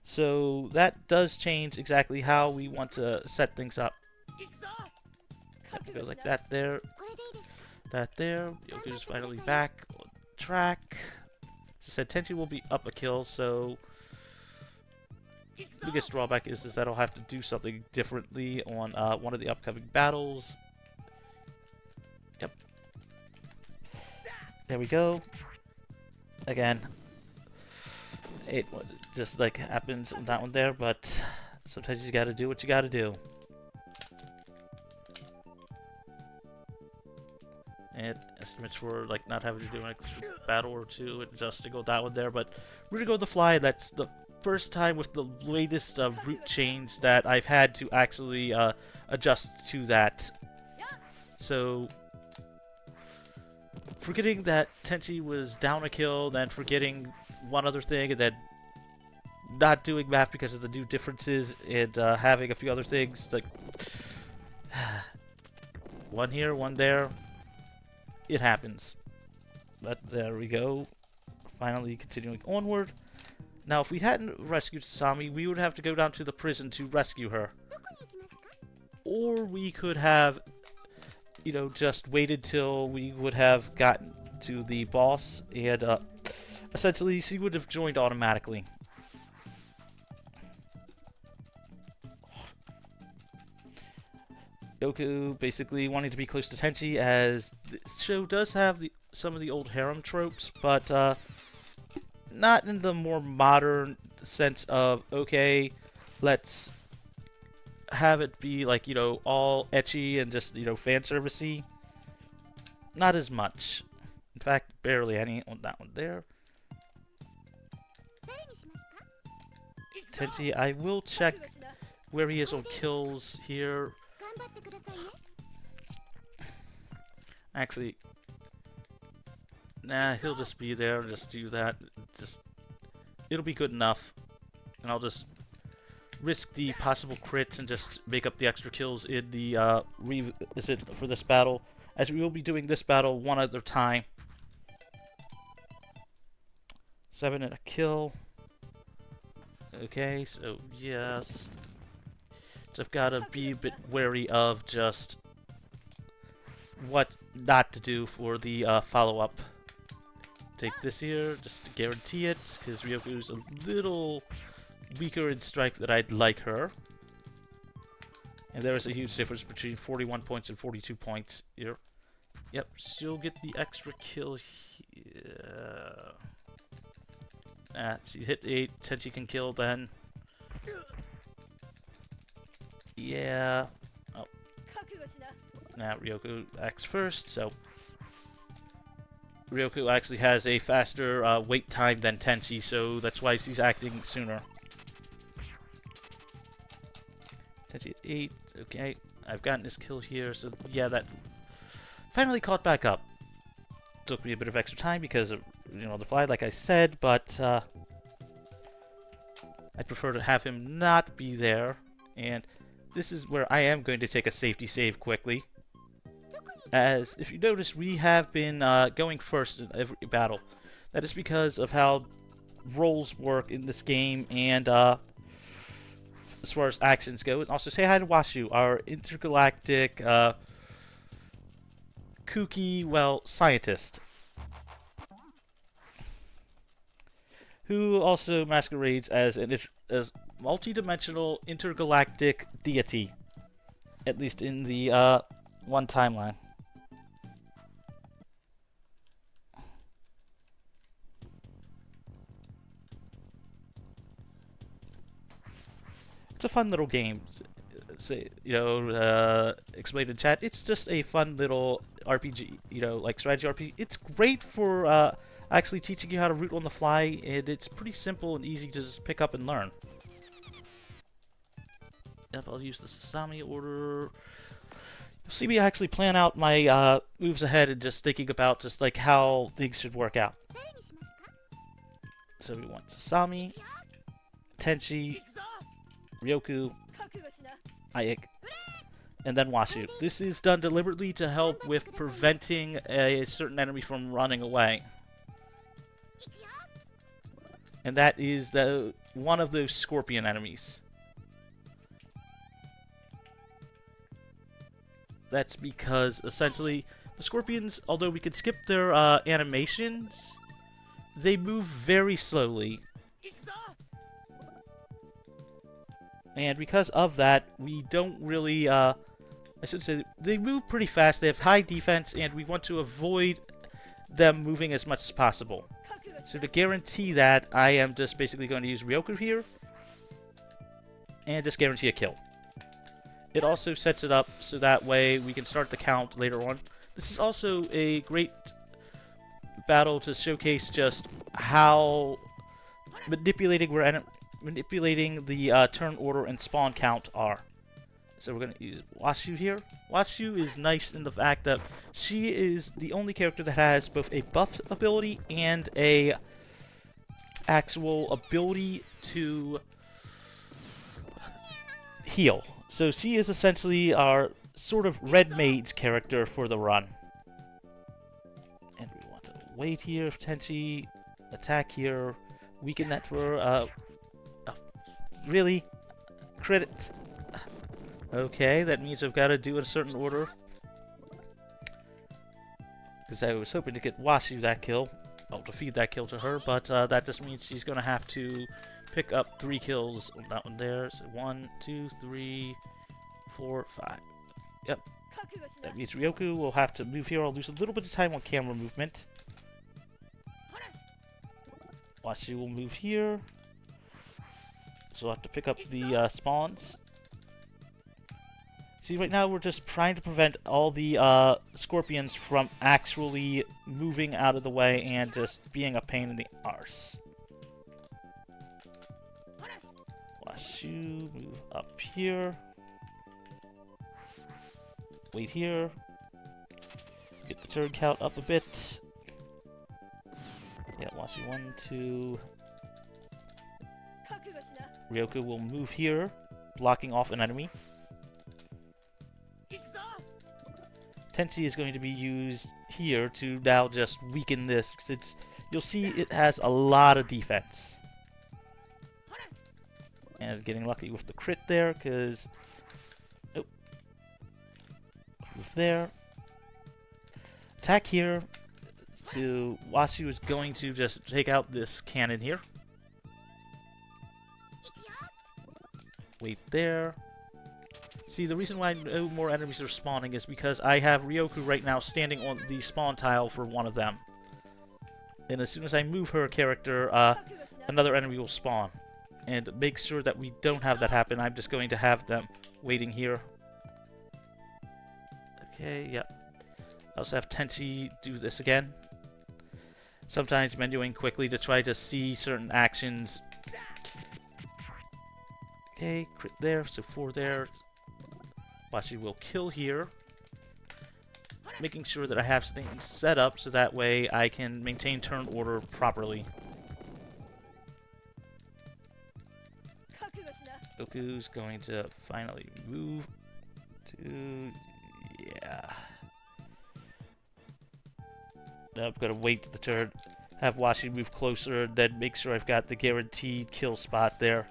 So that does change exactly how we want to set things up. It goes like that there. That there. Ryoku's finally back on track. As I said, Tenchi will be up a kill, so the biggest drawback is that I'll have to do something differently on one of the upcoming battles. Yep. There we go. Again, it just like happens on that one there, but sometimes you gotta do what you gotta do. And estimates for like not having to do an extra battle or two and just to go that one there, but we're gonna go the fly. That's the first time with the latest route change that I've had to actually adjust to that. So forgetting that Tenchi was down a kill, then forgetting one other thing, and then not doing math because of the new differences, and having a few other things like one here, one there. It happens. But there we go. Finally continuing onward. Now, if we hadn't rescued Sasami, we would have to go down to the prison to rescue her. Or we could have, you know, just waited till we would have gotten to the boss, and essentially she would have joined automatically. Ryoku basically wanting to be close to Tenchi, as this show does have some of the old harem tropes, but not in the more modern sense of, okay, let's have it be like, you know, all ecchi and just, you know, fan servicey. Not as much. In fact, barely any on that one there. Tenchi, I will check where he is on kills here. Actually, nah, he'll just be there. Just do that. It'll be good enough, and I'll just risk the possible crits and just make up the extra kills in the revisit for this battle, as we will be doing this battle one other time. 7 and a kill. Okay, so yes. So I've got to be a bit wary of just what not to do for the follow-up. Take this here, just to guarantee it, because Ryoku's a little weaker in strike than I'd like her. And there is a huge difference between 41 points and 42 points here. Yep, she'll get the extra kill here. She hit 8, Tenchi can kill then. Yeah. Oh. Now Ryoku acts first, so Ryoku actually has a faster wait time than Tenchi, so that's why she's acting sooner. Tenchi at 8, okay. I've gotten this kill here, so yeah, that finally caught back up. Took me a bit of extra time because of, you know, the fly, like I said, but I'd prefer to have him not be there, and this is where I am going to take a safety save quickly. As, if you notice, we have been going first in every battle. That is because of how roles work in this game, and as far as actions go. And also say hi to Washu, our intergalactic, kooky, well, scientist. Who also masquerades as a multi-dimensional intergalactic deity. At least in the, one timeline. It's a fun little game. Say, explained in chat. It's just a fun little RPG, like strategy RPG. It's great for actually teaching you how to root on the fly, and it's pretty simple and easy to just pick up and learn. Yep, I'll use the Sasami order. You'll see me actually plan out my moves ahead and just thinking about just like how things should work out. So we want Sasami, Tenchi, Ryoku, Ayek, and then Washu. This is done deliberately to help with preventing a certain enemy from running away. And that is one of those scorpion enemies. That's because, essentially, the scorpions, although we can skip their animations, they move very slowly. And because of that, we don't really, I should say, they move pretty fast, they have high defense, and we want to avoid them moving as much as possible. So to guarantee that, I am just basically going to use Ryoku here, and just guarantee a kill. It also sets it up so that way we can start the count later on. This is also a great battle to showcase just how manipulating the turn order and spawn count are. So we're going to use Washu here. Washu is nice in the fact that she is the only character that has both a buff ability and a actual ability to heal. So she is essentially our sort of red mage character for the run. And we want to wait here, Tenchi, attack here, weaken that for really? Crit. Okay, that means I've got to do it a certain order. Because I was hoping to get Washu that kill. Well, to feed that kill to her, but that just means she's going to have to pick up 3 kills on that one there. So 1, 2, 3, 4, 5. Yep. That means Ryoku will have to move here. I'll lose a little bit of time on camera movement. Washu will move here. So I'll have to pick up the spawns. See, right now we're just trying to prevent all the scorpions from actually moving out of the way and just being a pain in the arse. Washu, move up here. Wait here. Get the turn count up a bit. Yeah, Washu 1, 2... Ryoku will move here, blocking off an enemy. Tenchi is going to be used here to now just weaken this, because you'll see it has a lot of defense. And getting lucky with the crit there, because... Oh. Move there. Attack here. So Washu is going to just take out this cannon here. Wait there. See, the reason why no more enemies are spawning is because I have Ryoku right now standing on the spawn tile for one of them. And as soon as I move her character, another enemy will spawn. And to make sure that we don't have that happen, I'm just going to have them waiting here. Okay, yep. I also have Tenchi do this again. Sometimes menuing quickly to try to see certain actions. Okay, crit there, so 4 there. Washu will kill here. Making sure that I have things set up so that way I can maintain turn order properly. Goku's going to finally move to... yeah. Now I'm going to wait the turn, have Washu move closer, then make sure I've got the guaranteed kill spot there.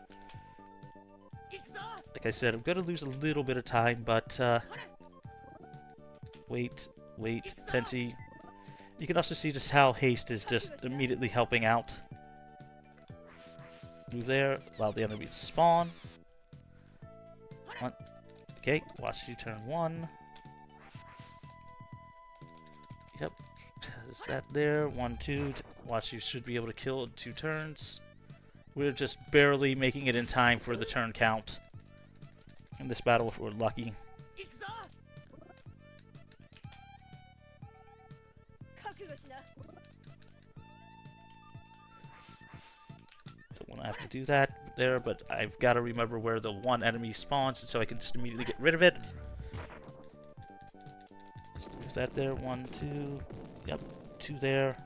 Like I said, I'm gonna lose a little bit of time, but wait, Tenchi. You can also see just how haste is just immediately helping out. Move there, allow the enemy to spawn. One. Okay, watch you turn 1. Yep, is that there? 1, 2. Watch you should be able to kill in 2 turns. We're just barely making it in time for the turn count in this battle if we're lucky. I have to do that there, but I've got to remember where the one enemy spawns so I can just immediately get rid of it. Just move that there. 1, 2. Yep, 2 there.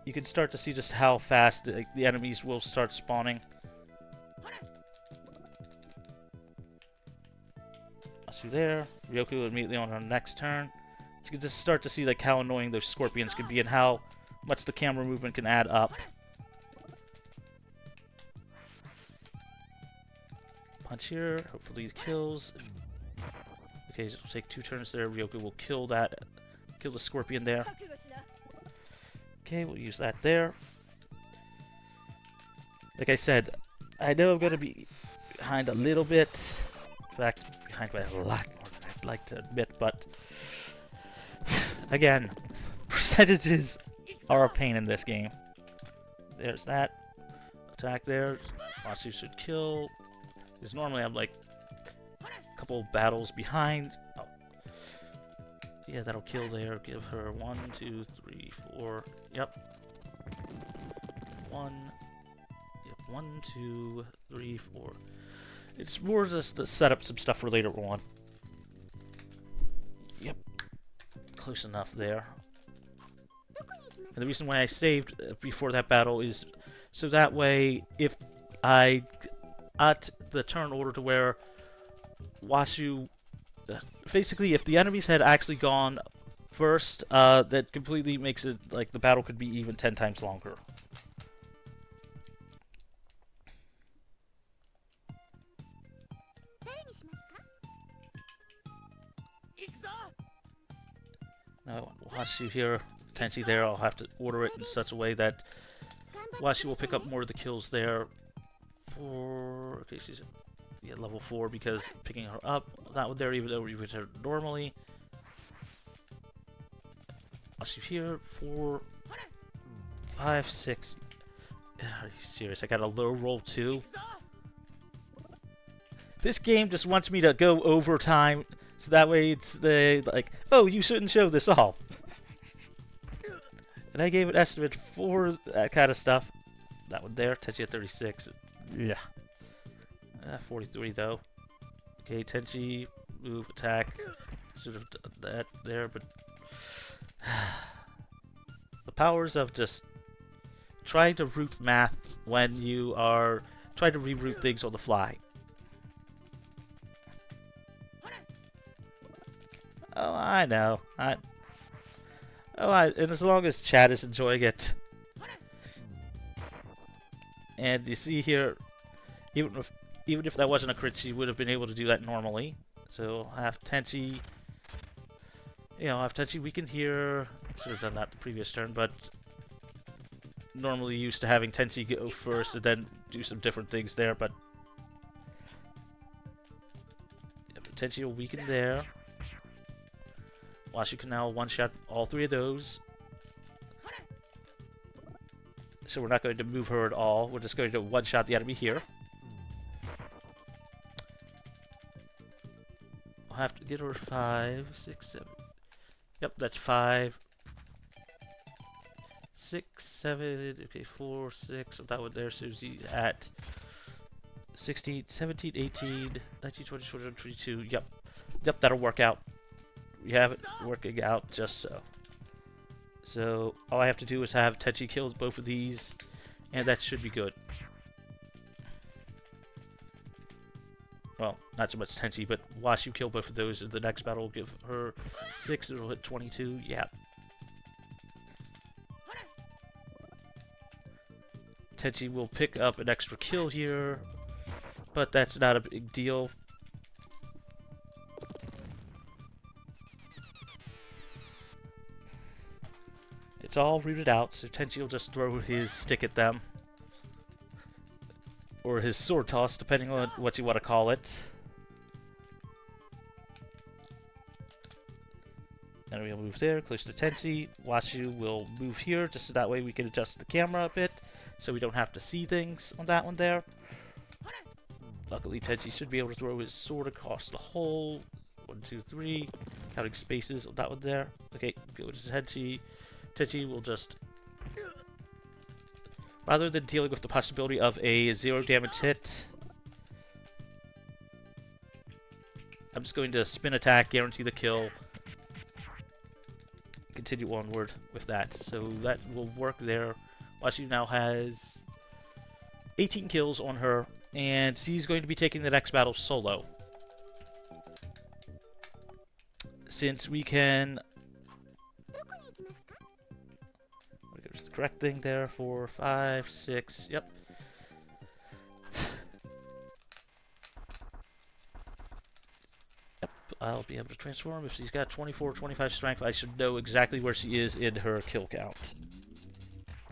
You can start to see just how fast the enemies will start spawning. I'll see there. Ryoku immediately on her next turn. So you can just start to see like how annoying those scorpions can be and how much the camera movement can add up. Punch here, hopefully it kills. Okay, so we'll take 2 turns there. Ryoku will kill the scorpion there. Okay, we'll use that there. Like I said, I know I'm gonna be behind a little bit. In fact, behind by a lot more than I'd like to admit, but again, percentages are a pain in this game. There's that. Attack there. Masu should kill. Because normally I'm like a couple battles behind. Oh. Yeah, that'll kill there. Give her 1, 2, 3, 4. Yep. 1. Yep. 1, 2, 3, 4. It's more just to set up some stuff for later on. Yep. Close enough there. And the reason why I saved before that battle is so that way if I got the turn order to where Washu, basically if the enemies had actually gone first, that completely makes it like the battle could be even 10 times longer. Now, Washu here, Tenchi there, I'll have to order it in such a way that Washu will pick up more of the kills there. Okay, she's at level 4 because picking her up, that one there, even though we would her normally. Washu here, 4, 5, 6. Are you serious? I got a low roll too? This game just wants me to go overtime. So that way it's like, oh, you shouldn't show this all. And I gave an estimate for that kind of stuff. That one there, Tenchi at 36. Yeah. 43 though. Okay, Tenchi, move, attack. Should have done that there, but the powers of just trying to root math when you are trying to reroute things on the fly. Oh, I know. And as long as Chad is enjoying it. And you see here, even if that wasn't a crit, she would have been able to do that normally. So have Tenchi, have Tenchi weaken here. Should have done that the previous turn, but normally used to having Tenchi go first and then do some different things there. But Tenchi will weaken there. Washu can now one-shot all 3 of those. So we're not going to move her at all. We're just going to one-shot the enemy here. I'll have to get her 5, 6, 7. Yep, that's 5. 6, 7, okay, 4, 6. So that one there, so she's at 16, 17, 18, 19, 20, 21, 22. Yep, that'll work out. We have it working out just so. So all I have to do is have Tenchi kill both of these, and that should be good. Well, not so much Tenchi, but Washu kill both of those, and the next battle will give her 6, it'll hit 22, yeah. Tenchi will pick up an extra kill here, but that's not a big deal. It's all rooted out, so Tenchi will just throw his stick at them. Or his sword toss, depending on what you want to call it. And we'll move there, close to Tenchi. Washu will move here, just so that way we can adjust the camera a bit, so we don't have to see things on that one there. Luckily, Tenchi should be able to throw his sword across the hole. 1, 2, 3. Counting spaces on that one there. Okay, go to Tenchi. Tenchi will just... Rather than dealing with the possibility of a 0 damage hit, I'm just going to spin attack, guarantee the kill. Continue onward with that. So that will work there. Washu now has 18 kills on her, and she's going to be taking the next battle solo. Since we can... There's the correct thing there. 4, 5, 6. Yep. Yep. I'll be able to transform. If she's got 24, 25 strength, I should know exactly where she is in her kill count.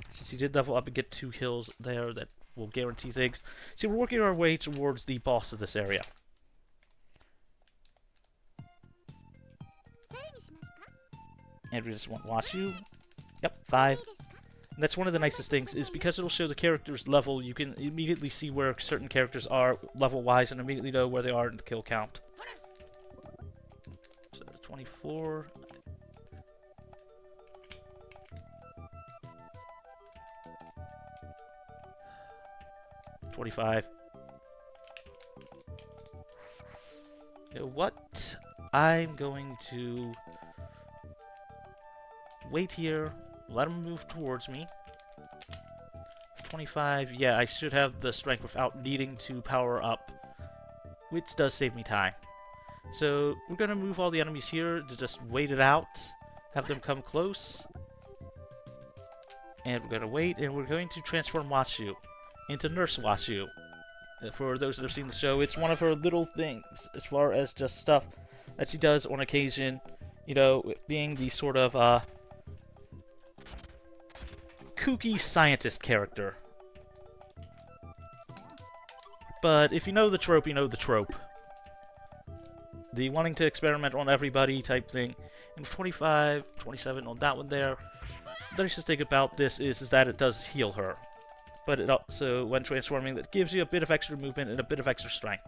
Since she did level up and get 2 kills there, that will guarantee things. So we're working our way towards the boss of this area. And we just want Washu. Yep, 5. And that's one of the nicest things, is because it'll show the character's level, you can immediately see where certain characters are level-wise and immediately know where they are in the kill count. So 24. $25. You know what? I'm going to wait here, let him move towards me. 25, yeah, I should have the strength without needing to power up, which does save me time. So we're going to move all the enemies here to just wait it out, have them come close. And we're going to wait, and we're going to transform Washu into Nurse Washu. For those that have seen the show, it's one of her little things, as far as just stuff that she does on occasion. You know, being the sort of, kooky scientist character. But if you know the trope, you know the trope. The wanting to experiment on everybody type thing. And 25, 27 on that one there. The nicest thing about this is that it does heal her. But it also, when transforming, that gives you a bit of extra movement and a bit of extra strength.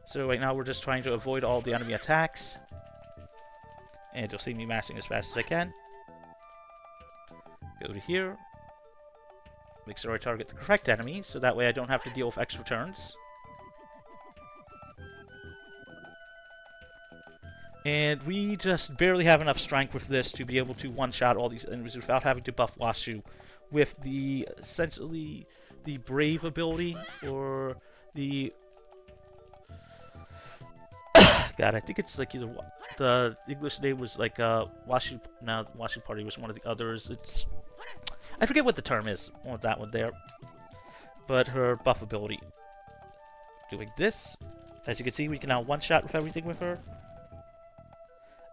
So right now we're just trying to avoid all the enemy attacks. And you'll see me mashing as fast as I can. Go to here. Make sure I target the correct enemy, so that way I don't have to deal with extra turns. And we just barely have enough strength with this to be able to one-shot all these enemies without having to buff Washu with the, essentially, the Brave ability, or the... God, I think it's like either... The English name was like, Washu... No, Washu Party was one of the others. It's... I forget what the term is on that one there. But her buff ability. Doing this. As you can see, we can now one-shot with everything with her.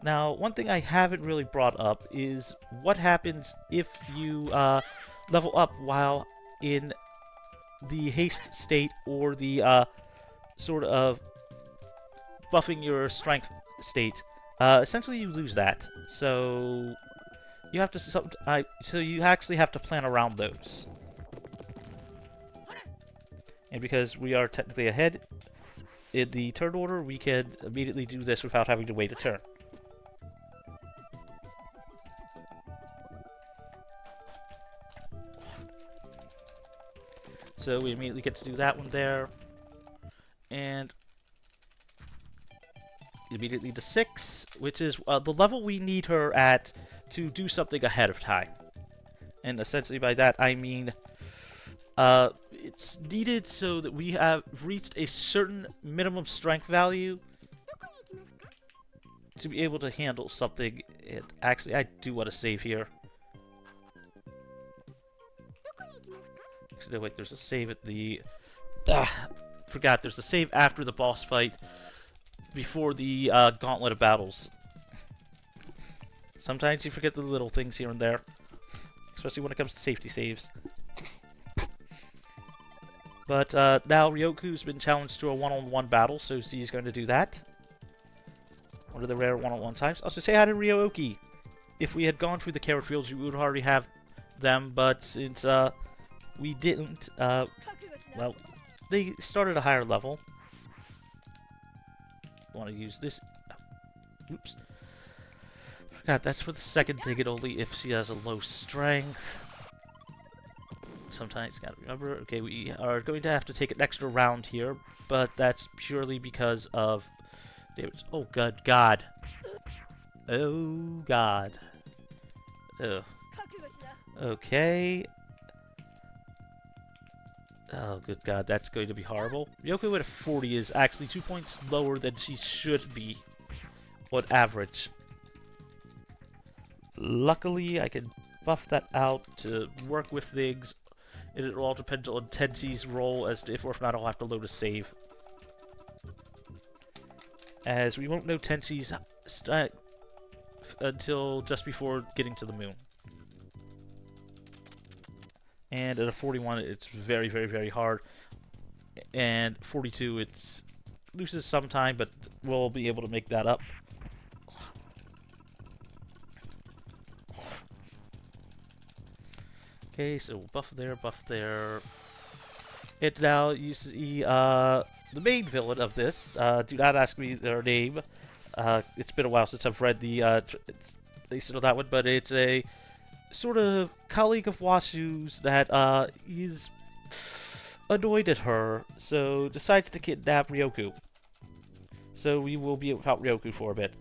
Now, one thing I haven't really brought up is what happens if you level up while in the haste state, or the sort of buffing your strength state. Essentially, you lose that. So you have to so you actually have to plan around those. And because we are technically ahead in the turn order, we can immediately do this without having to wait a turn. So we immediately get to do that one there. And immediately to 6, which is the level we need her at to do something ahead of time. And essentially by that I mean it's needed so that we have reached a certain minimum strength value to be able to handle something. And actually, I do want to save here. Actually, no, wait, there's a save at the... forgot, there's a save after the boss fight before the Gauntlet of Battles. Sometimes you forget the little things here and there, especially when it comes to safety saves. But now Ryoku's been challenged to a one-on-one battle, so he's going to do that. One of the rare one-on-one times. Also, say hi to Ryoki. If we had gone through the carrot fields, we would already have them, but since we didn't, well, they started a higher level. Want to use this? Oops. Forgot, that's for the second ticket only if she has a low strength. Sometimes gotta remember. Okay, we are going to have to take an extra round here, but that's purely because of damage. Oh, good God. Oh, God. Ugh. Okay. Oh, good God, that's going to be horrible. Ryoku at 40 is actually 2 points lower than she should be on average. Luckily, I can buff that out to work with things. It all depends on Tenchi's role as to if or if not I'll have to load a save. As we won't know Tenchi's until just before getting to the moon. And at a 41, it's very, very, very hard. And 42, it loses some time, but we'll be able to make that up. Okay, so we'll buff there, buff there. And now you see the main villain of this. Do not ask me their name. It's been a while since I've read the based on that one, but it's a sort of colleague of Washu's that is annoyed at her, so decides to kidnap Ryoku. So we will be without Ryoku for a bit.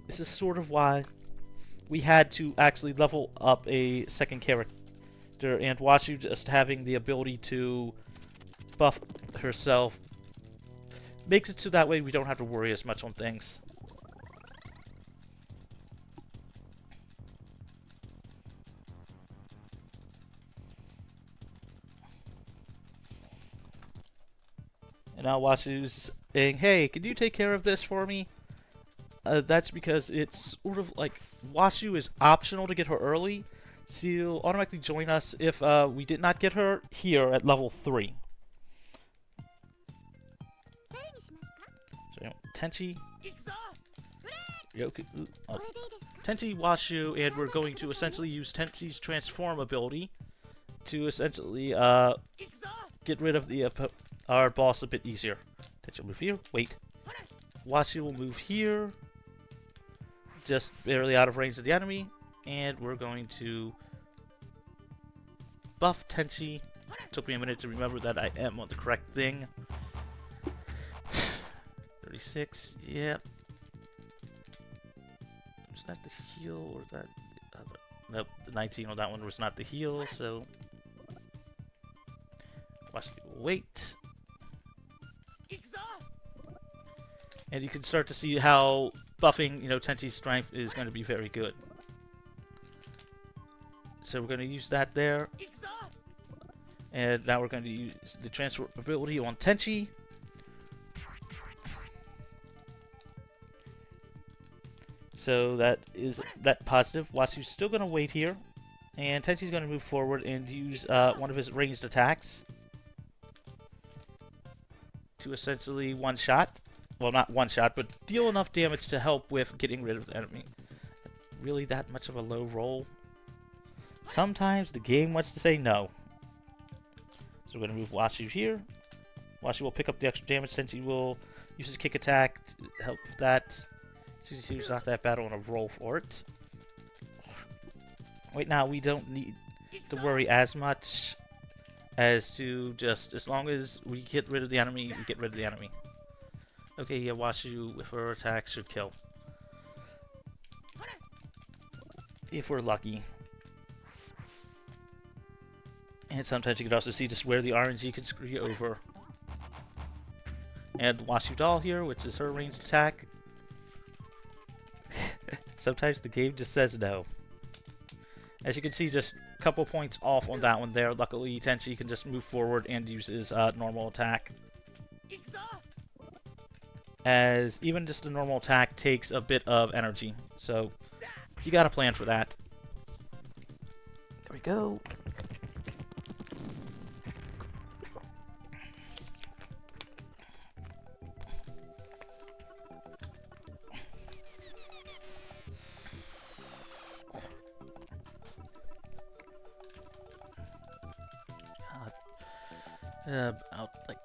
This is sort of why we had to actually level up a second character, and Washu just having the ability to buff herself makes it so that way we don't have to worry as much on things. And now Washu's saying, hey, can you take care of this for me? That's because it's sort of like Washu is optional to get her early. She'll automatically join us if we did not get her here at level 3. So, Tenchi, Ryoku, Tenchi, Washu, and we're going to essentially use Tenchi's transform ability to essentially get rid of the our boss a bit easier. Tenchi will move here. Wait. Washu will move here. Just barely out of range of the enemy. And we're going to buff Tenchi. Took me a minute to remember that I am on the correct thing. 36, yeah. Was that the heal or that the other? Nope, the 19 on that one was not the heal, so watch people wait. And you can start to see how buffing, Tenchi's strength is going to be very good. So we're going to use that there. And now we're going to use the transfer ability on Tenchi. So that is that positive. Watsu's still going to wait here. And Tenchi's going to move forward and use one of his ranged attacks to essentially one-shot. Well, not one-shot, but deal enough damage to help with getting rid of the enemy. Really that much of a low roll? Sometimes the game wants to say no. So we're going to move Washu here. Washu will pick up the extra damage. Tenchi will use his kick attack to help with that. CC2's not that bad on a roll for it. Wait, now we don't need to worry as much as to just, as long as we get rid of the enemy, we get rid of the enemy. Okay, yeah, Washu with her attack should kill. If we're lucky. And sometimes you can also see just where the RNG can screw you over. And Washu Doll here, which is her ranged attack. Sometimes the game just says no. As you can see, just a couple points off on that one there. Luckily, Tenchi can just move forward and use his normal attack. As even just a normal attack takes a bit of energy. So, you gotta plan for that. There we go. About like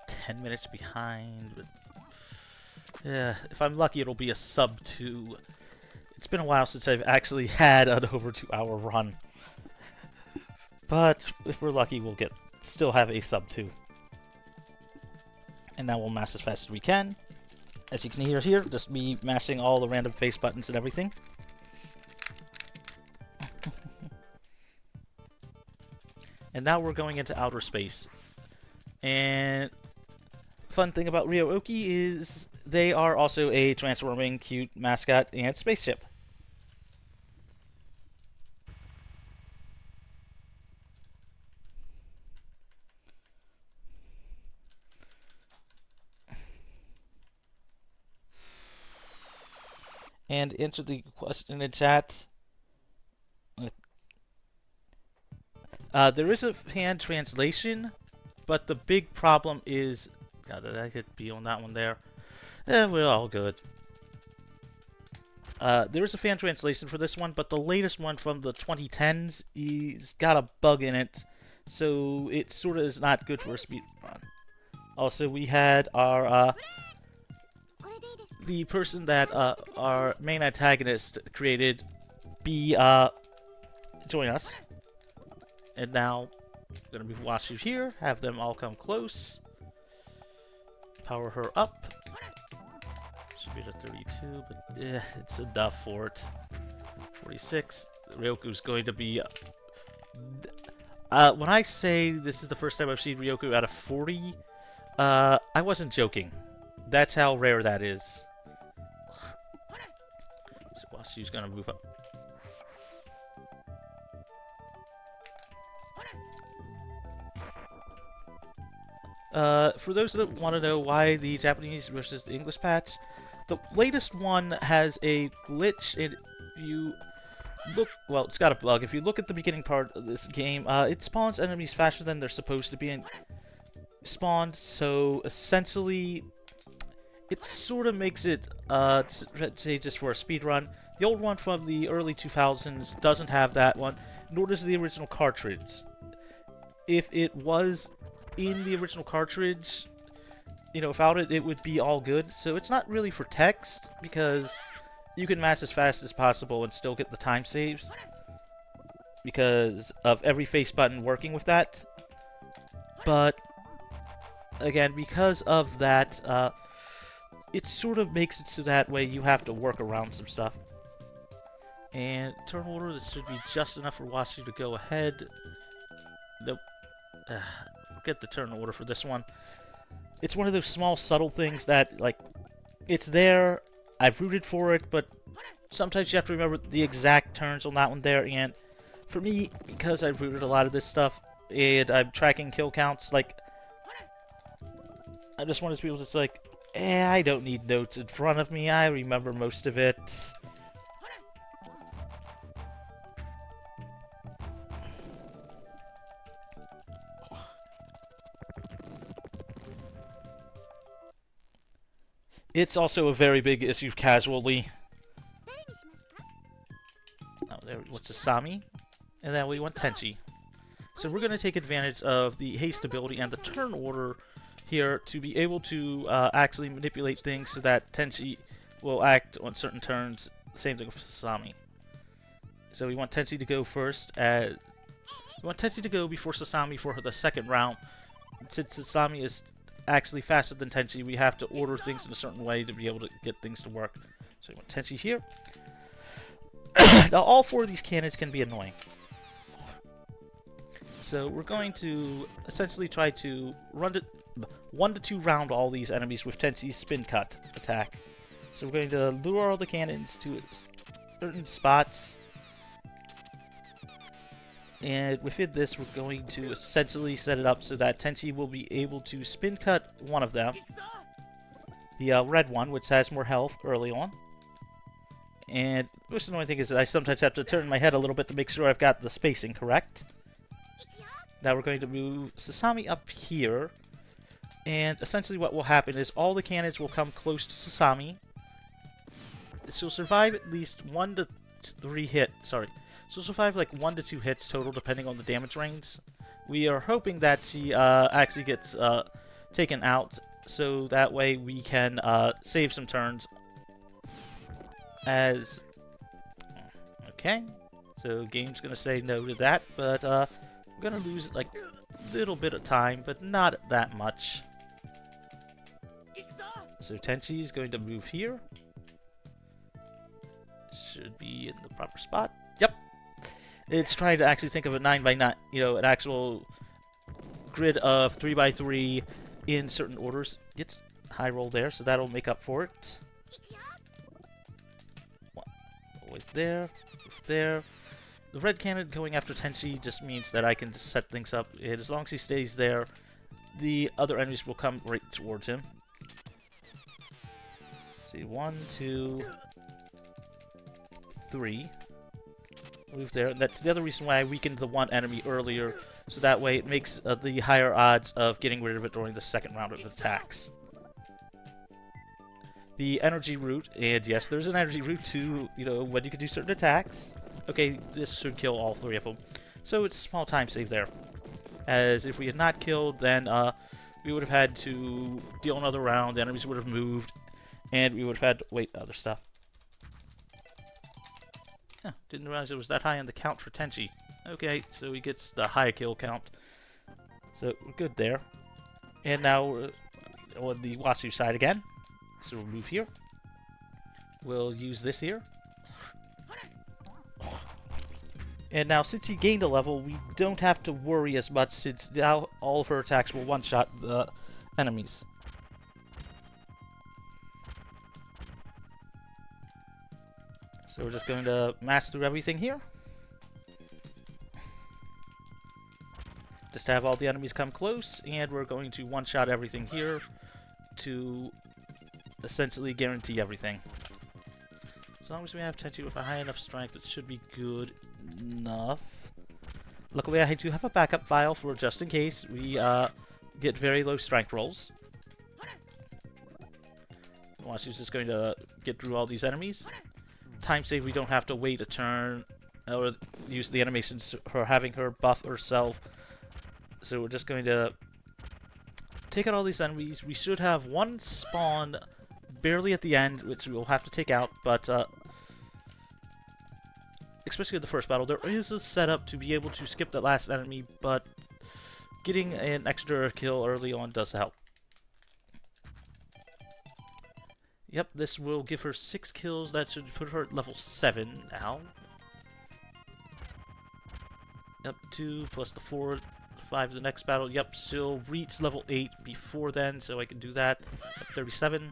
10 minutes behind, but if I'm lucky, it'll be a sub 2. It's been a while since I've actually had an over 2-hour run, but if we're lucky, we'll still have a sub 2. And now we'll mash as fast as we can. As you can hear here, just me mashing all the random face buttons and everything. And now we're going into outer space. And fun thing about Ryoku is they are also a transforming cute mascot and spaceship. And answer the question in chat. There is a fan translation, but the big problem is... God, did I hit B on that one there? We're all good. There is a fan translation for this one, but the latest one from the 2010s is got a bug in it, so it sort of is not good for a speed run. Also, we had our... the person that our main antagonist created join us. And now, I'm going to move Washu here, have them all come close. Power her up. Should be at 32, but it's enough for it. 46. Ryoku's going to be... when I say this is the first time I've seen Ryoku out of 40, I wasn't joking. That's how rare that is. So Washu's going to move up. For those that want to know why the Japanese versus the English patch, the latest one has a glitch. If you look, well, it's got a bug. If you look at the beginning part of this game, it spawns enemies faster than they're supposed to be spawned. So essentially, it sort of makes it, say, just for a speed run. The old one from the early 2000s doesn't have that one, nor does the original cartridge. If it was in the original cartridge, you know, without it, it would be all good. So it's not really for text, because you can mash as fast as possible and still get the time saves, because of every face button working with that. But, again, because of that, it sort of makes it so that way you have to work around some stuff. And turn order, that should be just enough for Washi to go ahead. Nope. Get the turn order for this one. It's one of those small subtle things that, like, it's there, I've rooted for it, but sometimes you have to remember the exact turns on that one there. And for me, because I've rooted a lot of this stuff and I'm tracking kill counts, like, I'm just one of those people that's like, I don't need notes in front of me, I remember most of it. It's also a very big issue casually. Oh, there, what's Asami? And then we want Tenchi. So we're going to take advantage of the haste ability and the turn order here to be able to actually manipulate things so that Tenchi will act on certain turns. Same thing with Sasami. So we want Tenchi to go first. We want Tenchi to go before Sasami for the second round. Since Sasami is actually faster than Tenchi, we have to order things in a certain way to be able to get things to work. So we want Tenchi here. Now all four of these cannons can be annoying. So we're going to essentially try to run it 1 to 2 round all these enemies with Tenchi's spin cut attack. So we're going to lure all the cannons to certain spots. And within this, we're going to essentially set it up so that Tenchi will be able to spin cut one of them. The red one, which has more health early on. And the most annoying thing is that I sometimes have to turn my head a little bit to make sure I've got the spacing correct. Now we're going to move Sasami up here. And essentially what will happen is all the cannons will come close to Sasami. She'll survive at least 1 to 3 hits. Sorry. She'll survive like 1 to 2 hits total depending on the damage range. We are hoping that she actually gets taken out so that way we can save some turns. Okay. So game's going to say no to that, but we're going to lose like a little bit of time, but not that much. So Tenchi is going to move here. Should be in the proper spot. Yep. It's trying to actually think of a 9x9, you know, an actual grid of 3x3 in certain orders. Gets high roll there, so that'll make up for it. Wait there, there. The red cannon going after Tenchi just means that I can just set things up, and as long as he stays there, the other enemies will come right towards him. See, 1, 2, 3. Move there. That's the other reason why I weakened the one enemy earlier, so that way it makes the higher odds of getting rid of it during the second round of attacks. The energy route, and yes, there's an energy route to, you know, when you can do certain attacks. Okay, this should kill all 3 of them. So it's a small time save there. As if we had not killed, then we would have had to deal another round, the enemies would have moved, and we would have had to wait other stuff. Huh, didn't realize it was that high on the count for Tenchi. Okay, so he gets the high kill count. So we're good there. And now we're on the Wasu side again. So we'll move here. We'll use this here. And now since he gained a level, we don't have to worry as much since now all of her attacks will one-shot the enemies. So we're just going to mass through everything here. Just have all the enemies come close, and we're going to one-shot everything here to essentially guarantee everything. As long as we have Tenchi with a high enough strength, it should be good enough. Luckily, I do have a backup file for just in case we get very low strength rolls. Washu's just going to get through all these enemies. Time save, we don't have to wait a turn or use the animations for having her buff herself. So we're just going to take out all these enemies. We should have one spawn barely at the end, which we'll have to take out, but especially in the first battle, there is a setup to be able to skip that last enemy, but getting an extra kill early on does help. Yep, this will give her 6 kills. That should put her at level 7 now. Yep, 2 plus the 4, 5 the next battle. Yep, she'll reach level 8 before then, so I can do that at 37.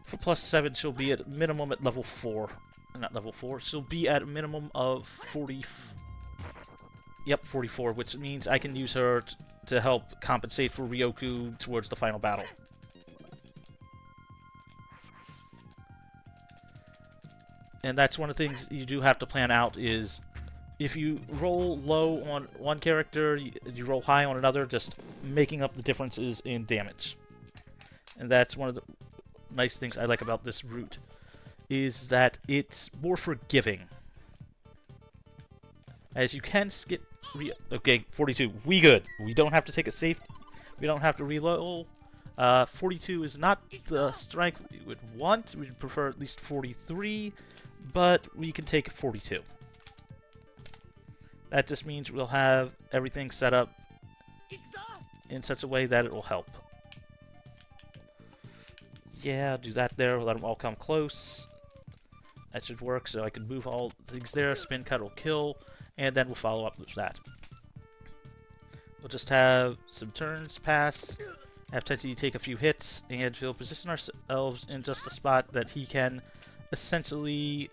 For plus 7, she'll be at minimum at level 4. Not level 4. She'll be at a minimum of 40. Yep, 44, which means I can use her to help compensate for Ryoku towards the final battle. And that's one of the things you do have to plan out is if you roll low on one character, you roll high on another, just making up the differences in damage. And that's one of the nice things I like about this route, is that it's more forgiving. As you can skip... Okay, 42. We good. We don't have to take a safe. We don't have to reload. 42 is not the strength we would want. We'd prefer at least 43, but we can take 42. That just means we'll have everything set up in such a way that it will help. Yeah, do that there. Let them all come close. That should work, so I can move all things there. Spin cut will kill, and then we'll follow up with that. We'll just have some turns pass, have Tenchi take a few hits, and we'll position ourselves in just a spot that he can essentially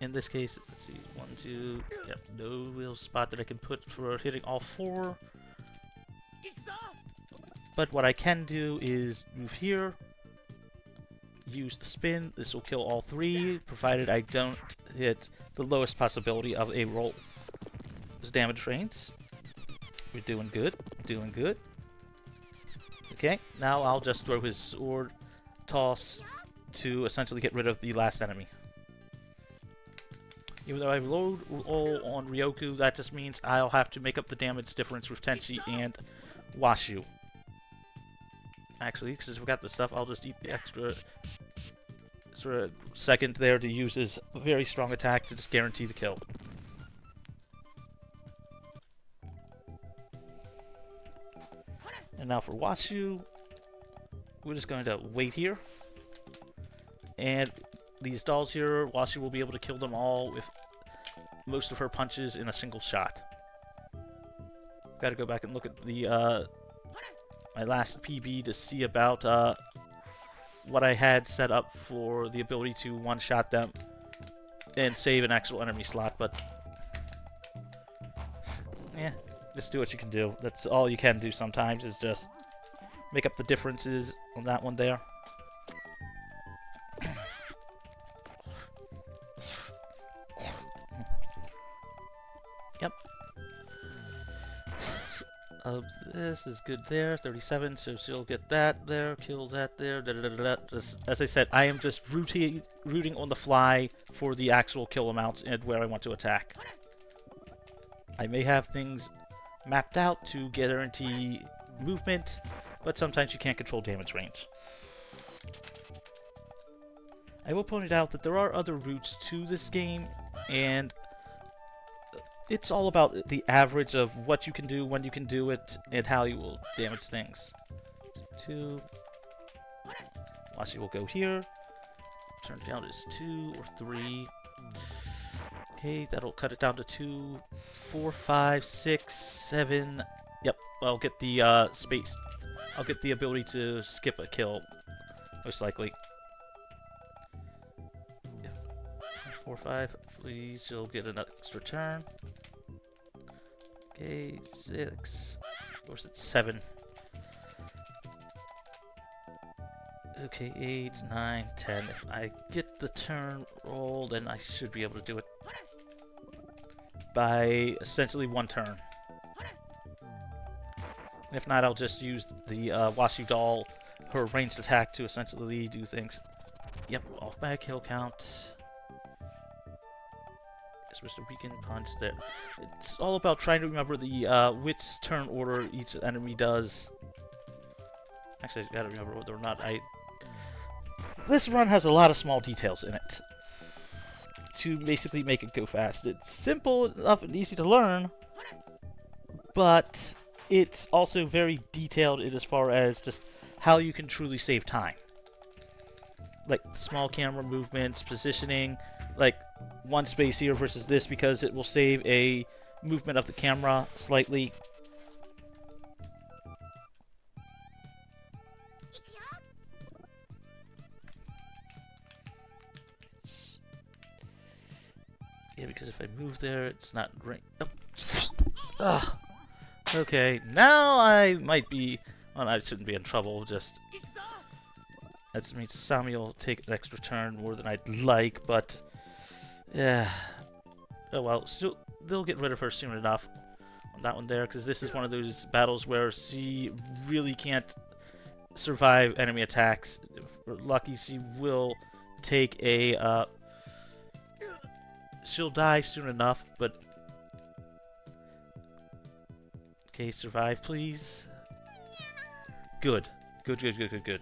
In this case, let's see, 1, 2, yep, no real spot that I can put for hitting all 4. But what I can do is move here, use the spin. This will kill all 3, provided I don't hit the lowest possibility of a roll. Those damage range. We're doing good, doing good. Okay, now I'll just throw his sword toss to essentially get rid of the last enemy. Even though I load all on Ryoku, that just means I'll have to make up the damage difference with Tenchi and Washu. Actually, because I forgot the stuff, I'll just eat the extra sort of second there to use his very strong attack to just guarantee the kill. And now for Washu, we're just going to wait here. And these dolls here, Washu will be able to kill them all with most of her punches in a single shot. Gotta go back and look at the my last PB to see about what I had set up for the ability to one-shot them and save an actual enemy slot, but yeah, just do what you can do. That's all you can do sometimes, is just make up the differences on that one there. Yep. This is good there, 37, so she'll get that there, kill that there, Just, as I said, I am just rooting on the fly for the actual kill amounts and where I want to attack. I may have things mapped out to guarantee movement, but sometimes you can't control damage range. I will point out that there are other routes to this game, and it's all about the average of what you can do, when you can do it, and how you will damage things. So 2. Washi will go here. Turn it down to 2 or 3. Okay, that'll cut it down to 2, 4, 5, 6, 7. Yep, I'll get the space. I'll get the ability to skip a kill, most likely. 4, 5. Please, you'll get an extra turn. Okay, 6. Or is it 7? Okay, 8, 9, 10. If I get the turn roll, then I should be able to do it by essentially 1 turn. And if not, I'll just use the Washi doll, her ranged attack, to essentially do things. Yep, off by a kill count. Supposed to weaken punch there. It's all about trying to remember the which turn order each enemy does. Actually, I gotta remember whether or not this run has a lot of small details in it to basically make it go fast. It's simple enough and easy to learn, but it's also very detailed in as far as just how you can truly save time. Like small camera movements, positioning, like 1 space here versus this because it will save a movement of the camera slightly. Yeah, because if I move there, it's not right. Oh. Ugh. Okay, now I might be. Well, I shouldn't be in trouble. Just that just means Sami will take an extra turn more than I'd like, but yeah. Oh well, still, they'll get rid of her soon enough on that one there, because this is one of those battles where she really can't survive enemy attacks. If we're lucky, she will take a. She'll die soon enough, but okay, survive, please. Good, good, good, good, good, good.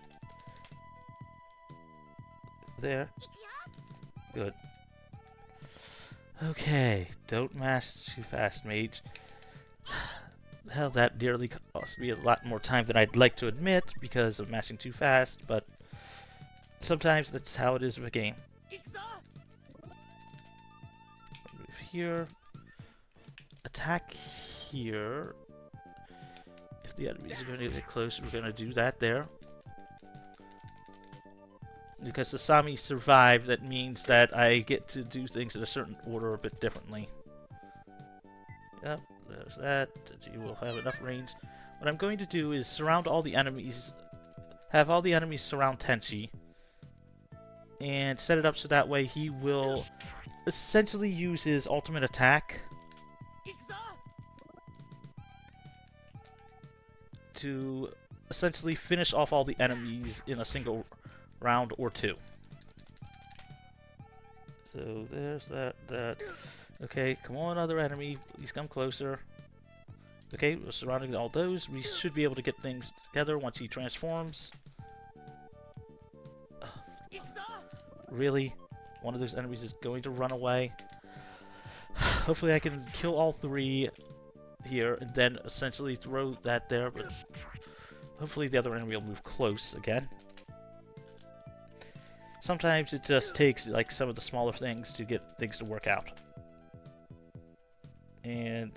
There. Good. Okay, don't mash too fast, mage. Hell, that nearly cost me a lot more time than I'd like to admit because of mashing too fast, but sometimes that's how it is with a game. Move here. Attack here. If the enemies are going to get close, we're going to do that there. Because the Sami survived, that means that I get to do things in a certain order a bit differently. Yep, there's that. You will have enough range. What I'm going to do is surround all the enemies, have all the enemies surround Tenchi, and set it up so that way he will essentially use his ultimate attack to essentially finish off all the enemies in a single round or two. So there's that. Okay, come on, other enemy. Please come closer. Okay, we're surrounding all those. We should be able to get things together once he transforms. Really? One of those enemies is going to run away. Hopefully I can kill all three here and then essentially throw that there, but hopefully the other enemy will move close again. Sometimes it just takes like some of the smaller things to get things to work out. And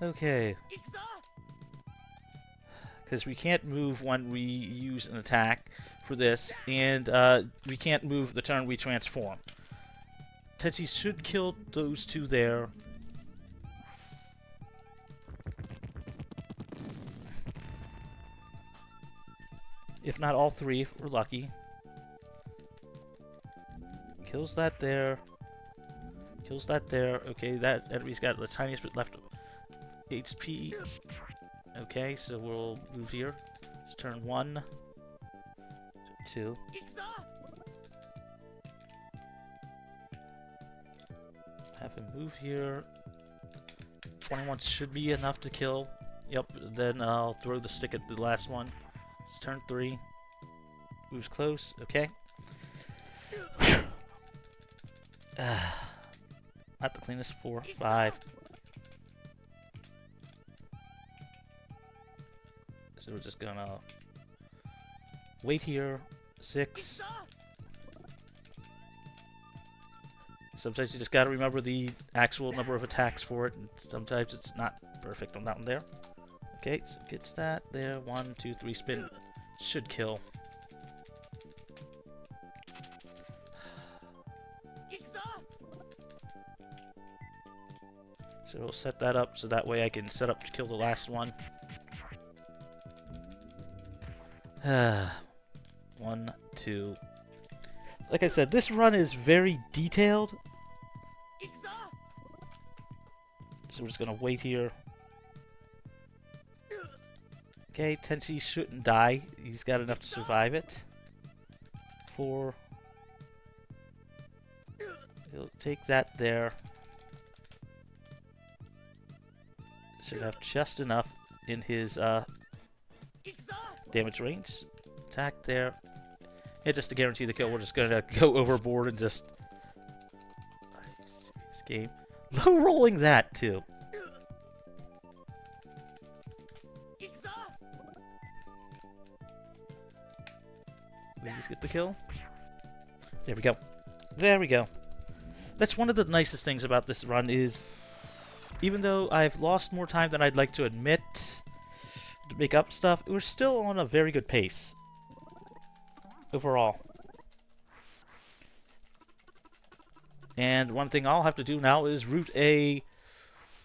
okay. Because we can't move when we use an attack for this, and we can't move the turn we transform. Tenchi should kill those two there. If not all three, if we're lucky. Kills that there. Kills that there. Okay, that enemy's got the tiniest bit left of HP. Okay, so we'll move here. It's turn 1. 2. Have him move here. 21 should be enough to kill. Yep, then I'll throw the stick at the last one. It's turn 3. Moves close, okay. Not the cleanest. 4, 5. So we're just gonna wait here. 6. Sometimes you just gotta remember the actual number of attacks for it, and sometimes it's not perfect on that one there. Okay, so gets that there. 1, 2, 3 spin. Should kill. So we'll set that up so that way I can set up to kill the last one. 1, 2. Like I said, this run is very detailed. So we're just gonna wait here. Okay, Tenchi shouldn't die. He's got enough to survive it. 4. He'll take that there. Should have just enough in his damage range. Attack there. And just to guarantee the kill, we're just gonna go overboard and just... Serious game. Low rolling that too. Please get the kill. There we go. There we go. That's one of the nicest things about this run is, even though I've lost more time than I'd like to admit to make up stuff, we're still on a very good pace overall. And one thing I'll have to do now is route a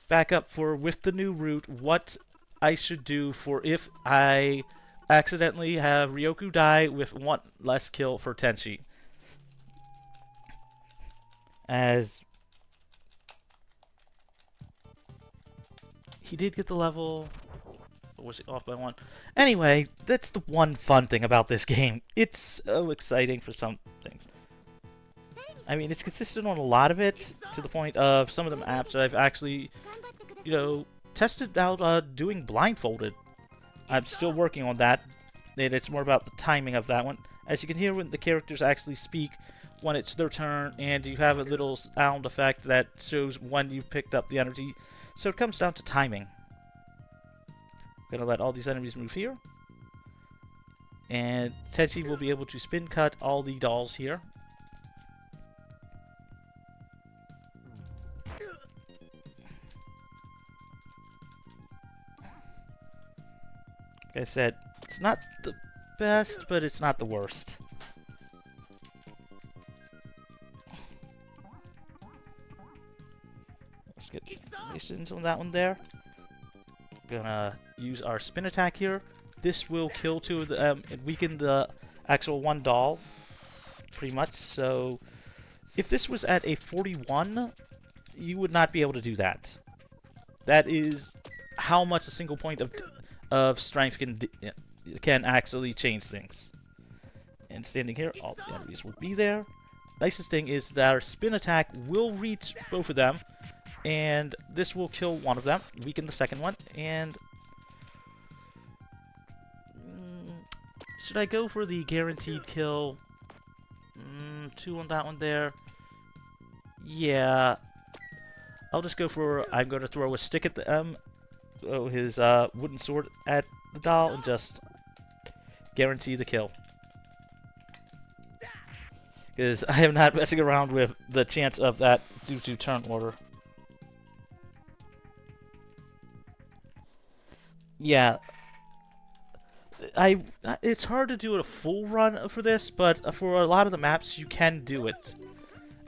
backup for, with the new route, what I should do for if I accidentally have Ryoku die with 1 less kill for Tenchi. As he did get the level, or was it off by 1? Anyway, that's the one fun thing about this game. It's so exciting for some things. I mean, it's consistent on a lot of it, to the point of some of the maps that I've actually, you know, tested out doing blindfolded. I'm still working on that, and it's more about the timing of that one. As you can hear when the characters actually speak when it's their turn, and you have a little sound effect that shows when you've picked up the energy. So it comes down to timing. I'm gonna let all these enemies move here. And Tenchi will be able to spin cut all the dolls here. Like I said, it's not the best, but it's not the worst. Let's get missions on that one there. Gonna use our spin attack here. This will kill 2 of them and weaken the actual 1 doll, pretty much. So, if this was at a 41, you would not be able to do that. That is how much a single point of strength can actually change things. And standing here, all the enemies will be there. Nicest thing is that our spin attack will reach both of them, and this will kill 1 of them, weaken the second one, and should I go for the guaranteed kill? 2 on that one there. Yeah. I'll just go for, I'm going to throw a stick at the his wooden sword at the doll and just guarantee the kill. Because I am not messing around with the chance of that due to turn order. Yeah. It's hard to do a full run for this, but for a lot of the maps you can do it.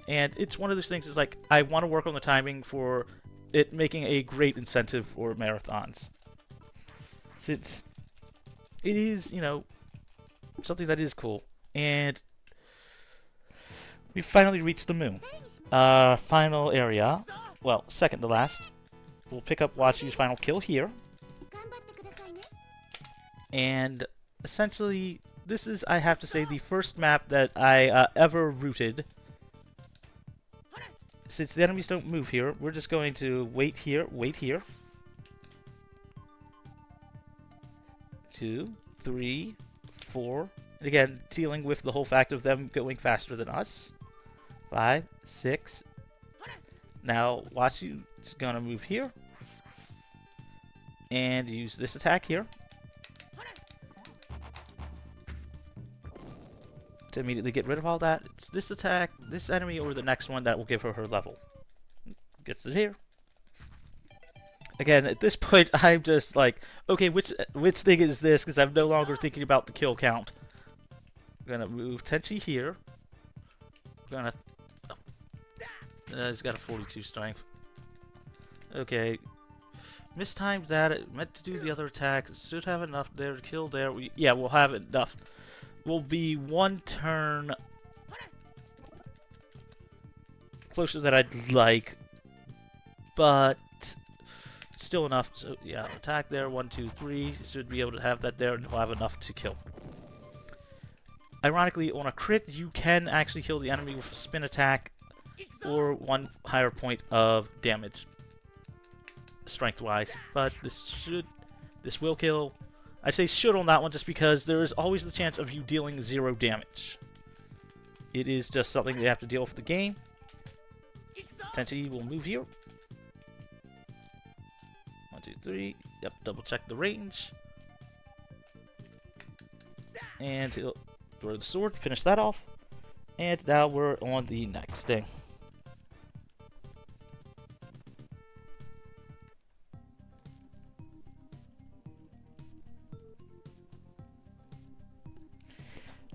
And it's one of those things, is like, I want to work on the timing for it making a great incentive for marathons. Since it is, you know, something that is cool. And we finally reached the moon. Final area. Well, second to last. We'll pick up Washi's final kill here. And essentially, this is, I have to say, the first map that I ever routed. Since the enemies don't move here, we're just going to wait here, 2, 3, 4. And again, dealing with the whole fact of them going faster than us. 5, 6. Now, Washi is going to move here. And use this attack here. To immediately get rid of all that. It's this attack, this enemy, or the next one that will give her her level. Gets it here. Again, at this point, I'm just like, okay, which thing is this? Because I'm no longer thinking about the kill count. I'm gonna move Tenchi here. I'm gonna. He's got a 42 strength. Okay. Mistimed that. It meant to do the other attack. Should have enough there to kill there. Yeah, we'll have enough. Will be 1 turn closer than I'd like, but still enough. So yeah, attack there, 1, 2, 3. Should be able to have that there, and we'll have enough to kill. Ironically, on a crit, you can actually kill the enemy with a spin attack or 1 higher point of damage, strength-wise. But this will kill. I say should on that one just because there is always the chance of you dealing 0 damage. It is just something you have to deal with the game. Tenchi will move here. 1, 2, 3. Yep, double check the range. And he'll throw the sword, finish that off. And now we're on the next thing.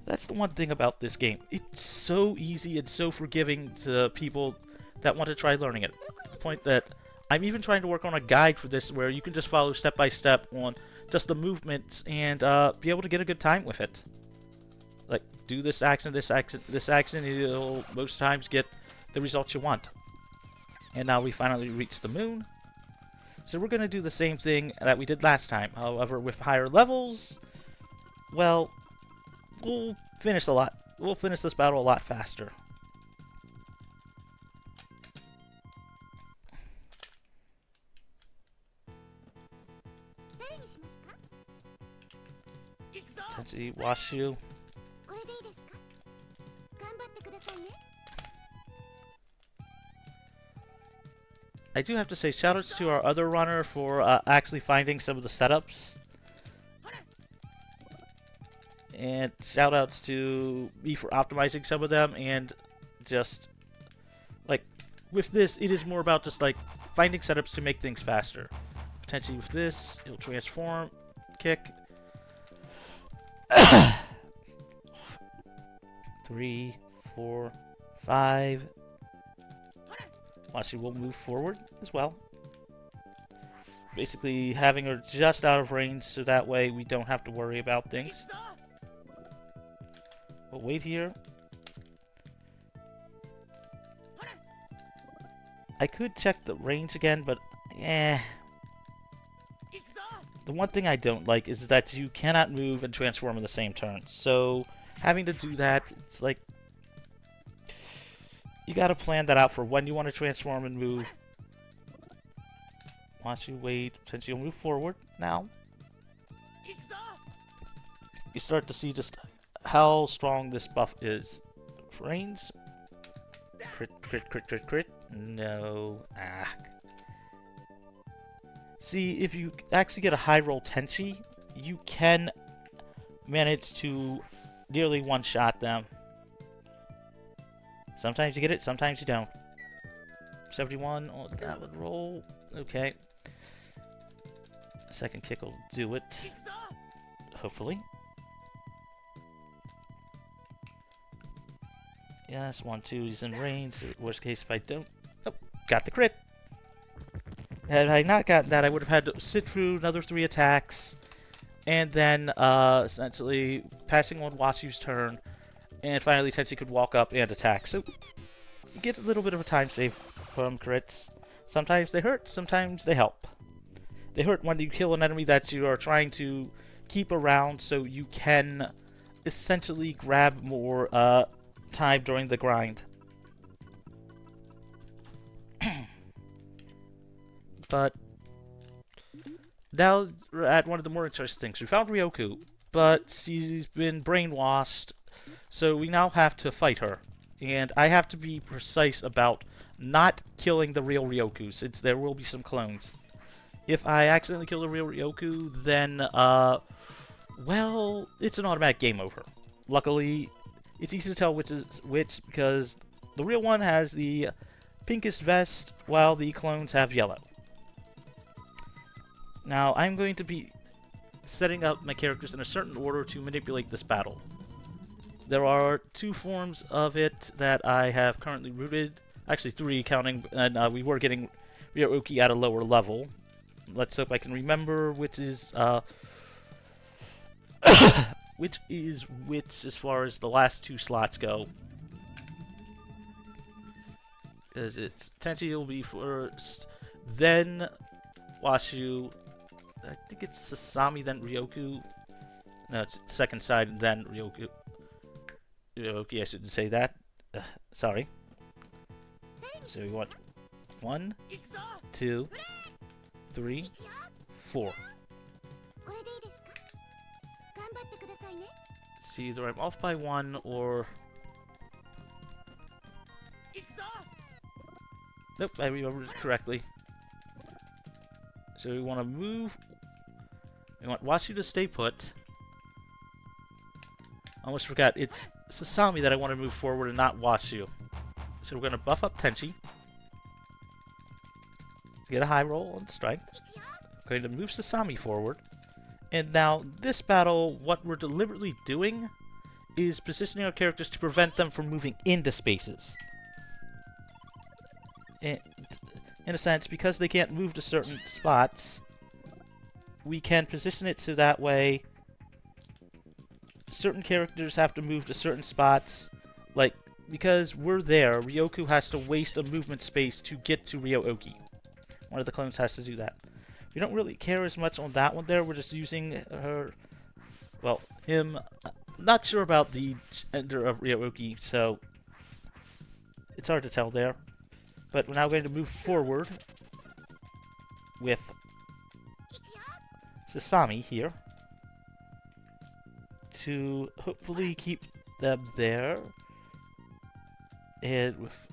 That's the one thing about this game. It's so easy and so forgiving to people that want to try learning it. To the point that I'm even trying to work on a guide for this where you can just follow step by step on just the movements and be able to get a good time with it. Like, do this action, this action, this action, you'll most times get the results you want. And now we finally reached the moon. So we're going to do the same thing that we did last time. However, with higher levels, well, we'll finish this battle a lot faster. Tenchi, Washu. I do have to say shoutouts to our other runner for actually finding some of the setups. And shoutouts to me for optimizing some of them, and just, like, with this, it is more about just, like, finding setups to make things faster. Potentially with this, it'll transform, kick, 3, 4, 5. Watch, we'll move forward as well. Basically, having her just out of range so that way we don't have to worry about things. We'll wait here. I could check the range again, but The one thing I don't like is that you cannot move and transform in the same turn. So having to do that, it's like you gotta plan that out for when you want to transform and move. Once you wait, since you'll move forward now, you start to see just how strong this buff is. Range. Crit, crit, crit, crit, crit. No. See, if you actually get a high roll Tenchi, you can manage to nearly one-shot them. Sometimes you get it, sometimes you don't. 71, oh, that would roll. Okay. Second kick will do it. Hopefully. Yes, 1, 2, he's in range. Worst case if I don't. Oh, got the crit. Had I not gotten that, I would have had to sit through another 3 attacks. And then, essentially, passing on Wasu's turn. And finally, Tenchi could walk up and attack. So, you get a little bit of a time save from crits. Sometimes they hurt, sometimes they help. They hurt when you kill an enemy that you are trying to keep around so you can essentially grab more time during the grind. But now we're at one of the more interesting things. We found Ryoku, but she's been brainwashed, so we now have to fight her. And I have to be precise about not killing the real Ryoku, since there will be some clones. If I accidentally kill the real Ryoku, then, well, it's an automatic game over. Luckily, it's easy to tell which is which, because the real one has the pinkest vest, while the clones have yellow. Now, I'm going to be setting up my characters in a certain order to manipulate this battle. There are 2 forms of it that I have currently rooted. Actually, 3 counting, and we were getting Ryoku at a lower level. Let's hope I can remember which is, which is which as far as the last 2 slots go. Because it's Tenchi will be first, then Wasu. I think it's Sasami, then Ryoku. No, it's second side, then Ryoku. Ryoku, I shouldn't say that. Sorry. So we want 1, 2, 3, 4. See, either I'm off by 1 or... Nope, I remembered it correctly. So we want to move. We want Wasu to stay put. I almost forgot, it's Sasami that I want to move forward and not Wasu. So we're going to buff up Tenchi. Get a high roll on strength. We're going to move Sasami forward. And now, this battle, what we're deliberately doing is positioning our characters to prevent them from moving into spaces. And in a sense, because they can't move to certain spots, we can position it so that way certain characters have to move to certain spots. Like, because we're there, Ryoku has to waste a movement space to get to Ryoki. One of the clones has to do that. We don't really care as much on that one there. We're just using her... Well, him... Not sure about the gender of Ryoki, so... It's hard to tell there. But we're now going to move forward with Sasami here to hopefully keep them there. And with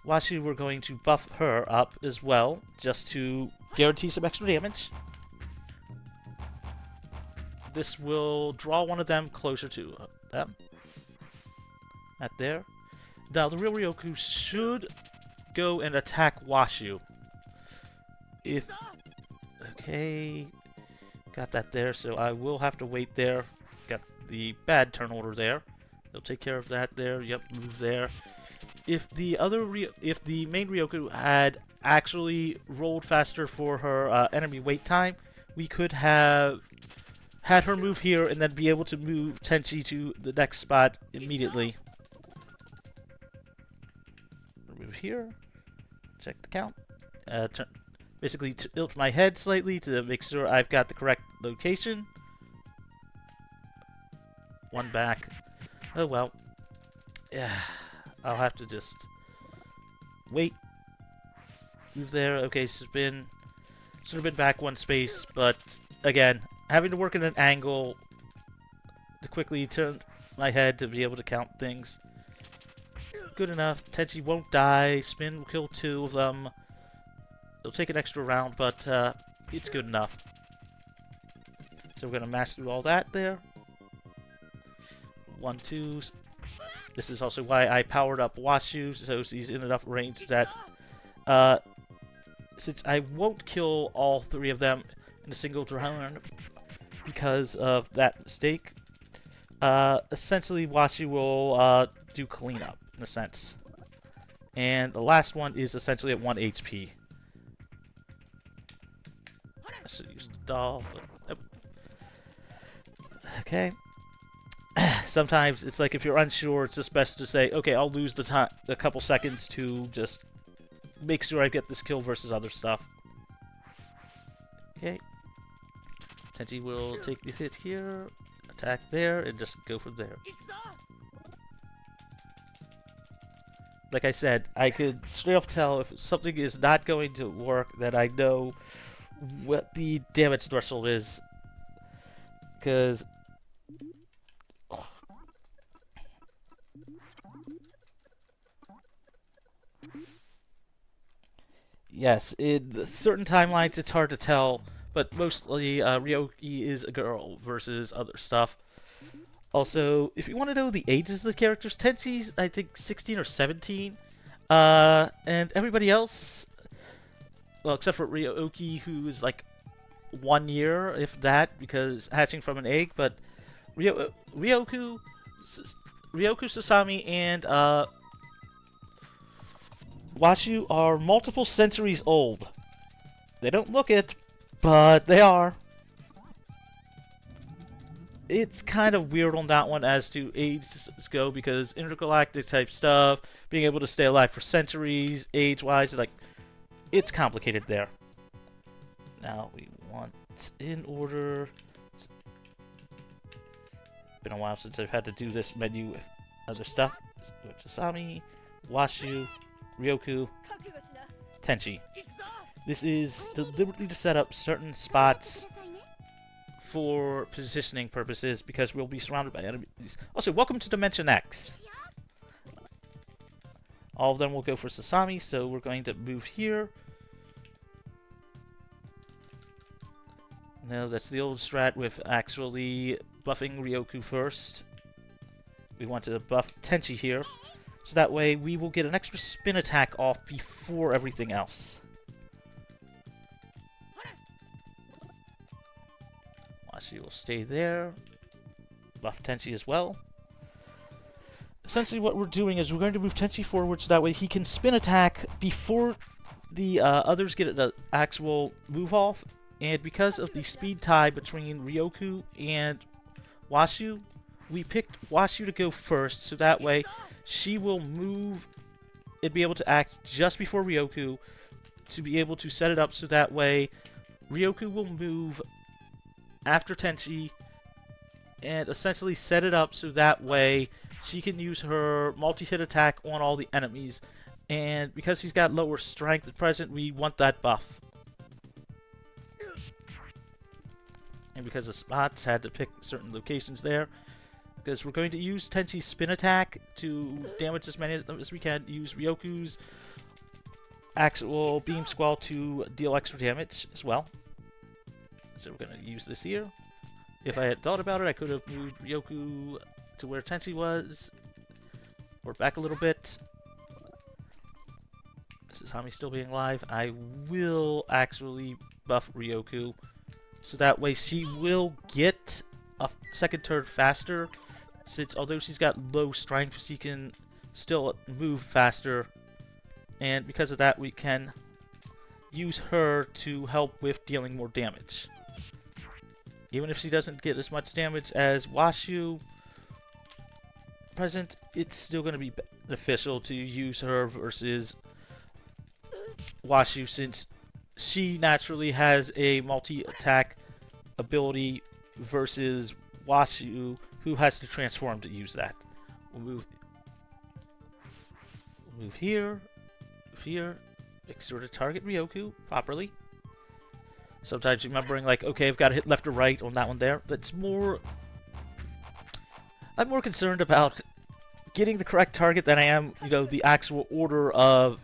Wasu, we're going to buff her up as well, just to guarantee some extra damage. This will draw one of them closer to them. At there. Now, the real Ryoku should go and attack Wasu. If... Okay... Got that there, so I will have to wait there. Got the bad turn order there. They'll take care of that there. Yep, move there. If the main Ryoku had actually rolled faster for her enemy wait time, we could have had her move here and then be able to move Tenchi to the next spot immediately. Move here. Check the count. Basically tilt my head slightly to make sure I've got the correct location. One back. Oh well. Yeah. I'll have to just wait. Move there. Okay, should have been back one space, but again, having to work at an angle to quickly turn my head to be able to count things. Good enough. Tenchi won't die. Spin will kill 2 of them. It'll take an extra round, but it's good enough. So we're gonna mash through all that there. 1, 2s. This is also why I powered up Washu, so he's in enough range that since I won't kill all 3 of them in a single round because of that mistake, essentially Washu will do cleanup in a sense. And the last one is essentially at 1 HP. I should use the doll, but nope. Okay. Sometimes it's like if you're unsure, it's just best to say, okay, I'll lose the time, a couple seconds to just make sure I get this kill versus other stuff. Okay. Tenchi will take the hit here, attack there, and just go from there. Like I said, I could straight off tell if something is not going to work, that I know what the damage threshold is. Because yes, in certain timelines it's hard to tell, but mostly Ryoki is a girl versus other stuff. Also, if you want to know the ages of the characters, Tenchi's, I think, 16 or 17. And everybody else, well, except for Ryoki, who is like 1 year, if that, because hatching from an egg, but Ryoku, Sasami, and Washu are multiple centuries old. They don't look it, but they are. It's kind of weird on that one as to ages go, because intergalactic type stuff, being able to stay alive for centuries, age-wise, like, it's complicated there. Now we want in order. It's been a while since I've had to do this menu with other stuff. Sasami, Washu, Ryoku, Tenchi. This is deliberately to set up certain spots for positioning purposes, because we'll be surrounded by enemies. Also, welcome to Dimension X. All of them will go for Sasami, so we're going to move here. No, that's the old strat with actually buffing Ryoku first. We want to buff Tenchi here, so that way we will get an extra spin attack off before everything else. She will stay there. Buff Tenchi as well. Essentially what we're doing is we're going to move Tenchi forward so that way he can spin attack before the others get the actual move off. And because of the speed tie between Ryoku and Washu, we picked Washu to go first, so that way she will move and be able to act just before Ryoku to be able to set it up so that way Ryoku will move after Tenchi and essentially set it up so that way she can use her multi-hit attack on all the enemies. And because he's got lower strength at present, we want that buff. And because the spots had to pick certain locations there, because we're going to use Tenchi's spin attack to damage as many of them as we can, use Ryoku's actual beam squall to deal extra damage as well. So we're going to use this here. If I had thought about it, I could have moved Ryoku to where Tenchi was, or back a little bit. This is Hami still being alive. I will actually buff Ryoku, so that way she will get a second turn faster, since although she's got low strength, she can still move faster, and because of that, we can use her to help with dealing more damage. Even if she doesn't get as much damage as Washu present, it's still going to be beneficial to use her versus Washu, since she naturally has a multi-attack ability versus Washu, who has to transform to use that. We'll move here, make sure to target Ryoku properly. Sometimes remembering, like, okay, I've got to hit left or right on that one there. That's more... I'm more concerned about getting the correct target than I am, you know, the actual order of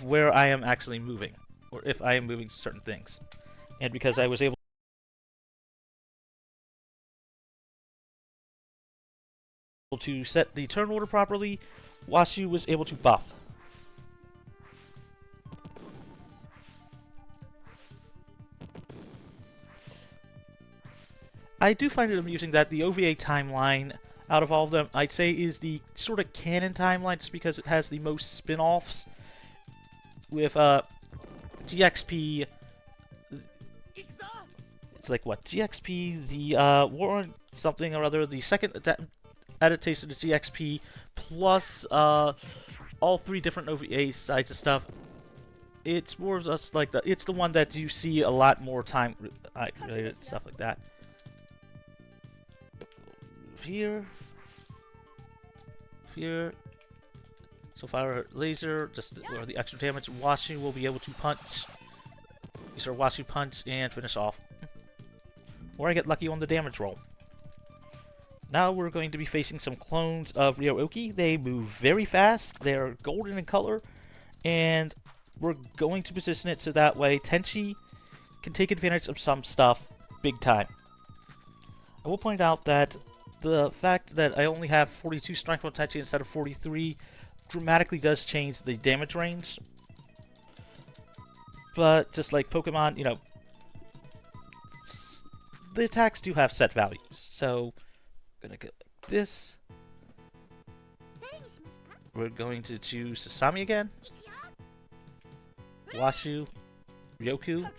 where I am actually moving, or if I am moving certain things. And because I was able to set the turn order properly, Washu was able to buff. I do find it amusing that the OVA timeline, out of all of them, I'd say is the sort of canon timeline, just because it has the most spin-offs. With GXP, it's like what, GXP, the War on something or other, the second adaptation of GXP, plus all 3 different OVA sides of stuff. It's more of just like it's the one that you see a lot more time related stuff like that. Here. So fire her laser, just or the extra damage. Washu will be able to punch. Use her Washu punch and finish off. Or I get lucky on the damage roll. Now we're going to be facing some clones of Ryoku. They move very fast. They're golden in color, and we're going to position it so that way Tenchi can take advantage of some stuff big time. I will point out that the fact that I only have 42 strength on Tenchi instead of 43 dramatically does change the damage range. But just like Pokemon, you know, the attacks do have set values. So, I'm gonna go like this. We're going to choose Sasami again. Washu, Ryoku.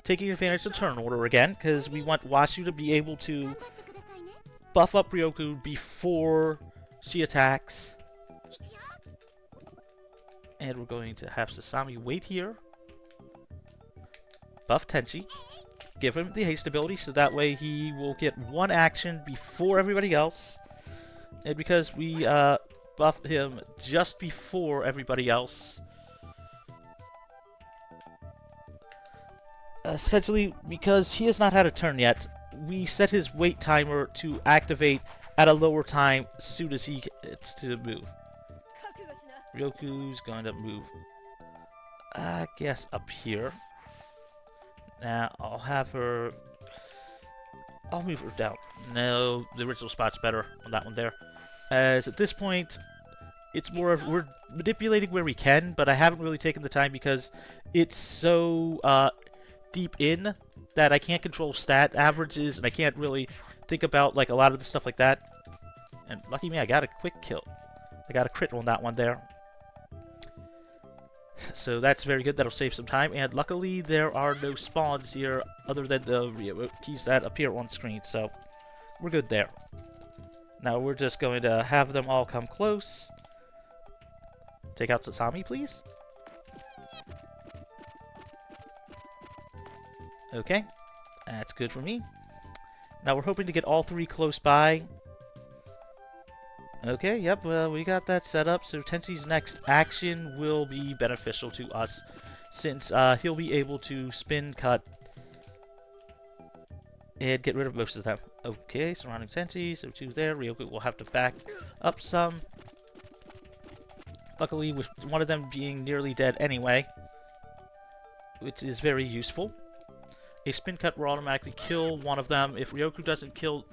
Taking advantage of turn order again, because we want Washu to be able to buff up Ryoku before she attacks. And we're going to have Sasami wait here. Buff Tenchi. Give him the haste ability, so that way he will get one action before everybody else. And because we buff him just before everybody else, essentially, because he has not had a turn yet, we set his wait timer to activate at a lower time as soon as he gets to move. Ryoku's going to move, I guess, up here. Now, I'll have her... I'll move her down. No, the original spot's better on that one there. As at this point, it's more of... We're manipulating where we can, but I haven't really taken the time because it's so deep in that I can't control stat averages, and I can't really think about like a lot of the stuff like that. And lucky me, I got a quick kill. I got a crit on that one there. So that's very good. That'll save some time. And luckily, there are no spawns here other than the Ryokis that appear on screen. So we're good there. Now we're just going to have them all come close. Take out Sasami, please. Okay. That's good for me. Now we're hoping to get all 3 close by. Okay, yep, we got that set up, so Tenchi's next action will be beneficial to us, since he'll be able to spin, cut, and get rid of most of them. Okay, surrounding Tenchi, so 2 there. Ryoku will have to back up some. Luckily, with one of them being nearly dead anyway, which is very useful. A spin cut will automatically kill one of them. If Ryoku doesn't kill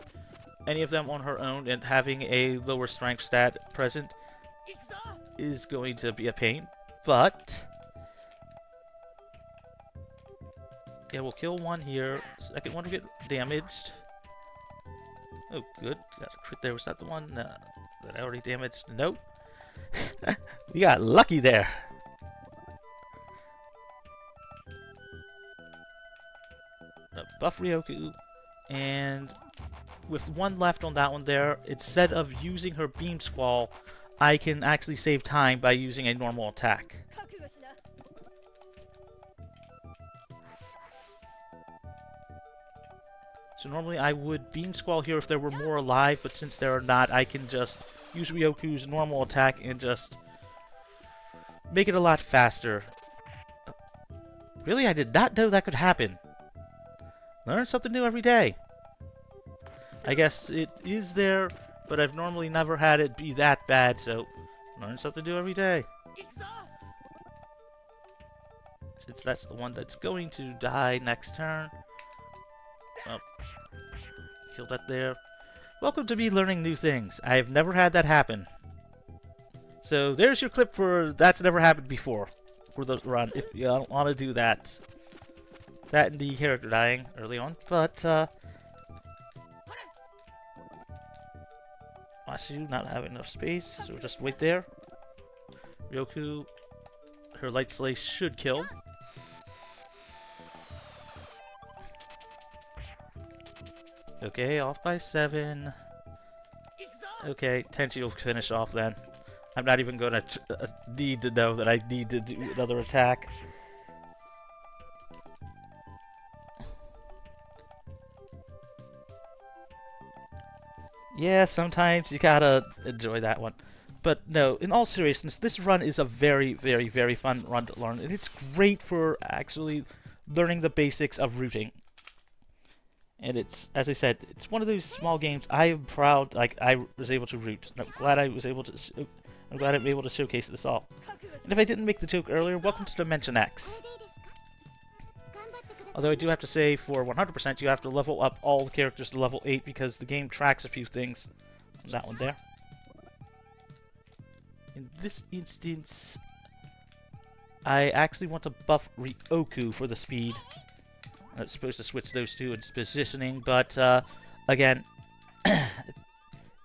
any of them on her own, and having a lower strength stat present is going to be a pain, but Yeah, we'll kill one here. Second one will get damaged. Oh, good. Got a crit there. Was that the one that I already damaged? Nope. We got lucky there. Buff Ryoku. And with one left on that one there, instead of using her Beam Squall, I can actually save time by using a normal attack. So normally I would Beam Squall here if there were more alive, but since there are not, I can just use Ryoku's normal attack and just make it a lot faster. Really? I did not know that could happen. Learn something new every day. I guess it is there, but I've normally never had it be that bad, so learn something new every day. Since that's the one that's going to die next turn. Oh. Kill that there. Welcome to me learning new things. I have never had that happen. So there's your clip for that's never happened before for the run. If you don't want to do that. That and the character dying early on. But, Masu not having enough space, so we'll just wait there. Ryoku, her Light Slice should kill. Okay, off by 7. Okay, Tenchi will finish off then. I'm not even going to need to know that I need to do another attack. Yeah, sometimes you gotta enjoy that one. But no, in all seriousness, this run is a very, very, very fun run to learn. And it's great for actually learning the basics of rooting. And it's, as I said, it's one of those small games I am proud, like, I was able to root. I'm glad I was able to, I'm glad I'm able to showcase this all. And if I didn't make the joke earlier, welcome to Dimension X. Although I do have to say, for 100%, you have to level up all the characters to level 8 because the game tracks a few things. That one there. In this instance, I actually want to buff Ryoku for the speed. I'm supposed to switch those two in positioning, but again,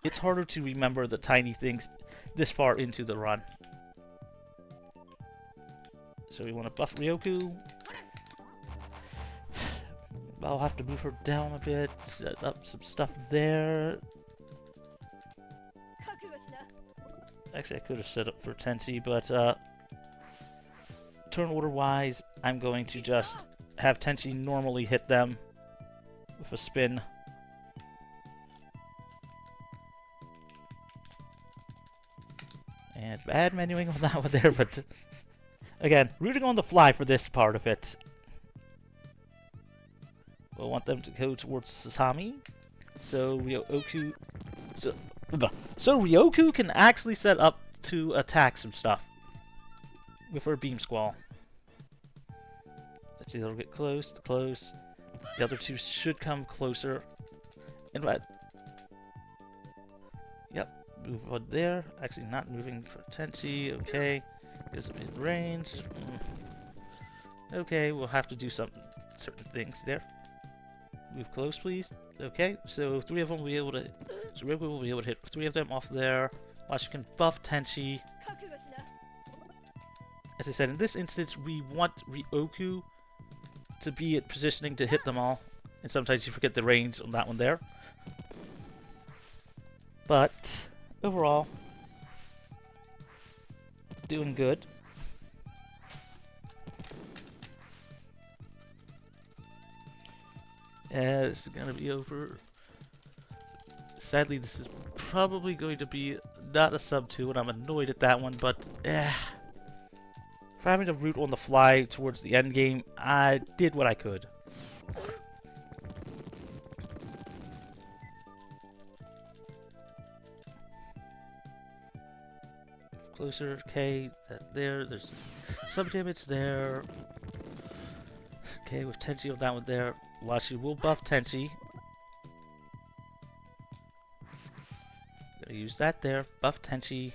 it's harder to remember the tiny things this far into the run. So we want to buff Ryoku. I'll have to move her down a bit, set up some stuff there. Actually, I could have set up for Tenchi, but turn order wise, I'm going to just have Tenchi normally hit them with a spin. And bad menuing on that one there, but again, rooting on the fly for this part of it. We'll want them to go towards Sasami. So Ryoku, so Ryoku can actually set up to attack some stuff with her Beam Squall. Let's see, they'll get close, close. The other two should come closer. And what? Yep, move on there. Actually, not moving for Tenchi. Okay, is in range. Okay, we'll have to do some certain things there. Move close, please. Okay, so 3 of them will be able to. So Ryoku will be able to hit 3 of them off there. While she can buff Tenchi. As I said, in this instance, we want Ryoku to be at positioning to hit them all. And sometimes you forget the range on that one there. But overall, doing good. This is going to be over. Sadly, this is probably going to be not a sub 2, and I'm annoyed at that one, but for having to root on the fly towards the end game, I did what I could. Closer, okay, there's some damage there. Okay, with Tenchi on that one there. Washi will buff Tenchi. Gonna use that there. Buff Tenchi.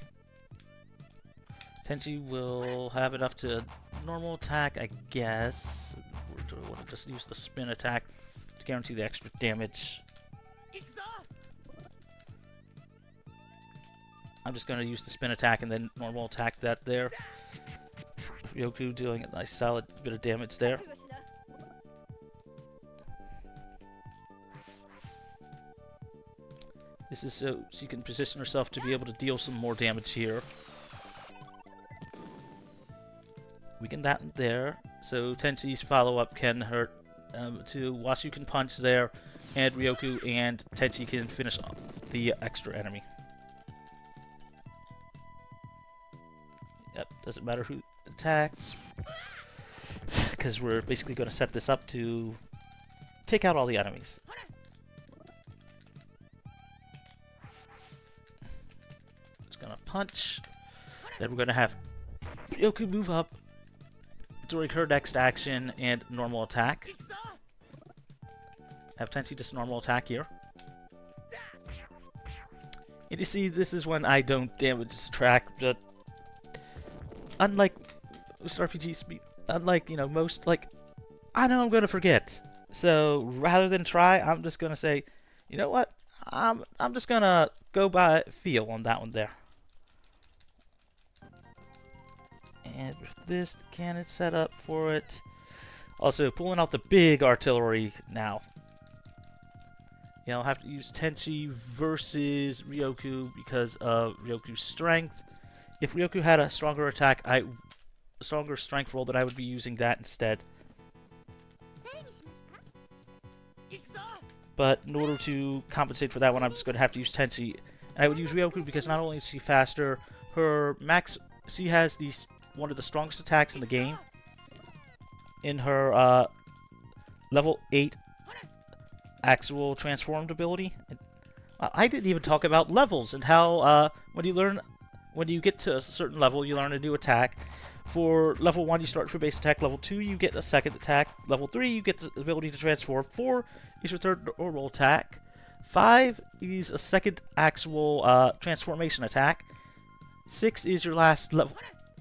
Tenchi will have enough to normal attack, I guess. We're do I want to just use the spin attack to guarantee the extra damage? I'm just going to use the spin attack and then normal attack that there. Ryoku doing a nice solid bit of damage there. This is so she can position herself to be able to deal some more damage here. Weaken that there. So Tenchi's follow-up can hurt to Washu can punch there, and Ryoku and Tenchi can finish off the extra enemy. Yep, doesn't matter who attacks, because we're basically going to set this up to take out all the enemies. Just going to punch. Then we're going to have Ryoku move up during her next action and normal attack. Have Tenchi just normal attack here. And you see, this is when I don't damage this track, but unlike most RPGs, unlike, you know, most, like, I know I'm going to forget. So rather than try, I'm just going to say, you know what? I'm just going to go by feel on that one there. And with this, the cannon set up for it. Also, pulling out the big artillery now. You know, I'll have to use Tenchi versus Ryoku because of Ryoku's strength. If Ryoku had a stronger attack, a stronger strength roll, that I would be using that instead. But in order to compensate for that one, I'm just going to have to use Tenchi. And I would use Ryoku because not only is she faster, her max, she has these one of the strongest attacks in the game. In her level 8 actual transformed ability. I didn't even talk about levels and how when you get to a certain level, you learn a new attack. For level 1, you start with your base attack. Level 2, you get a second attack. Level 3, you get the ability to transform. 4 is your third normal attack. 5 is a second actual transformation attack. 6 is your last level,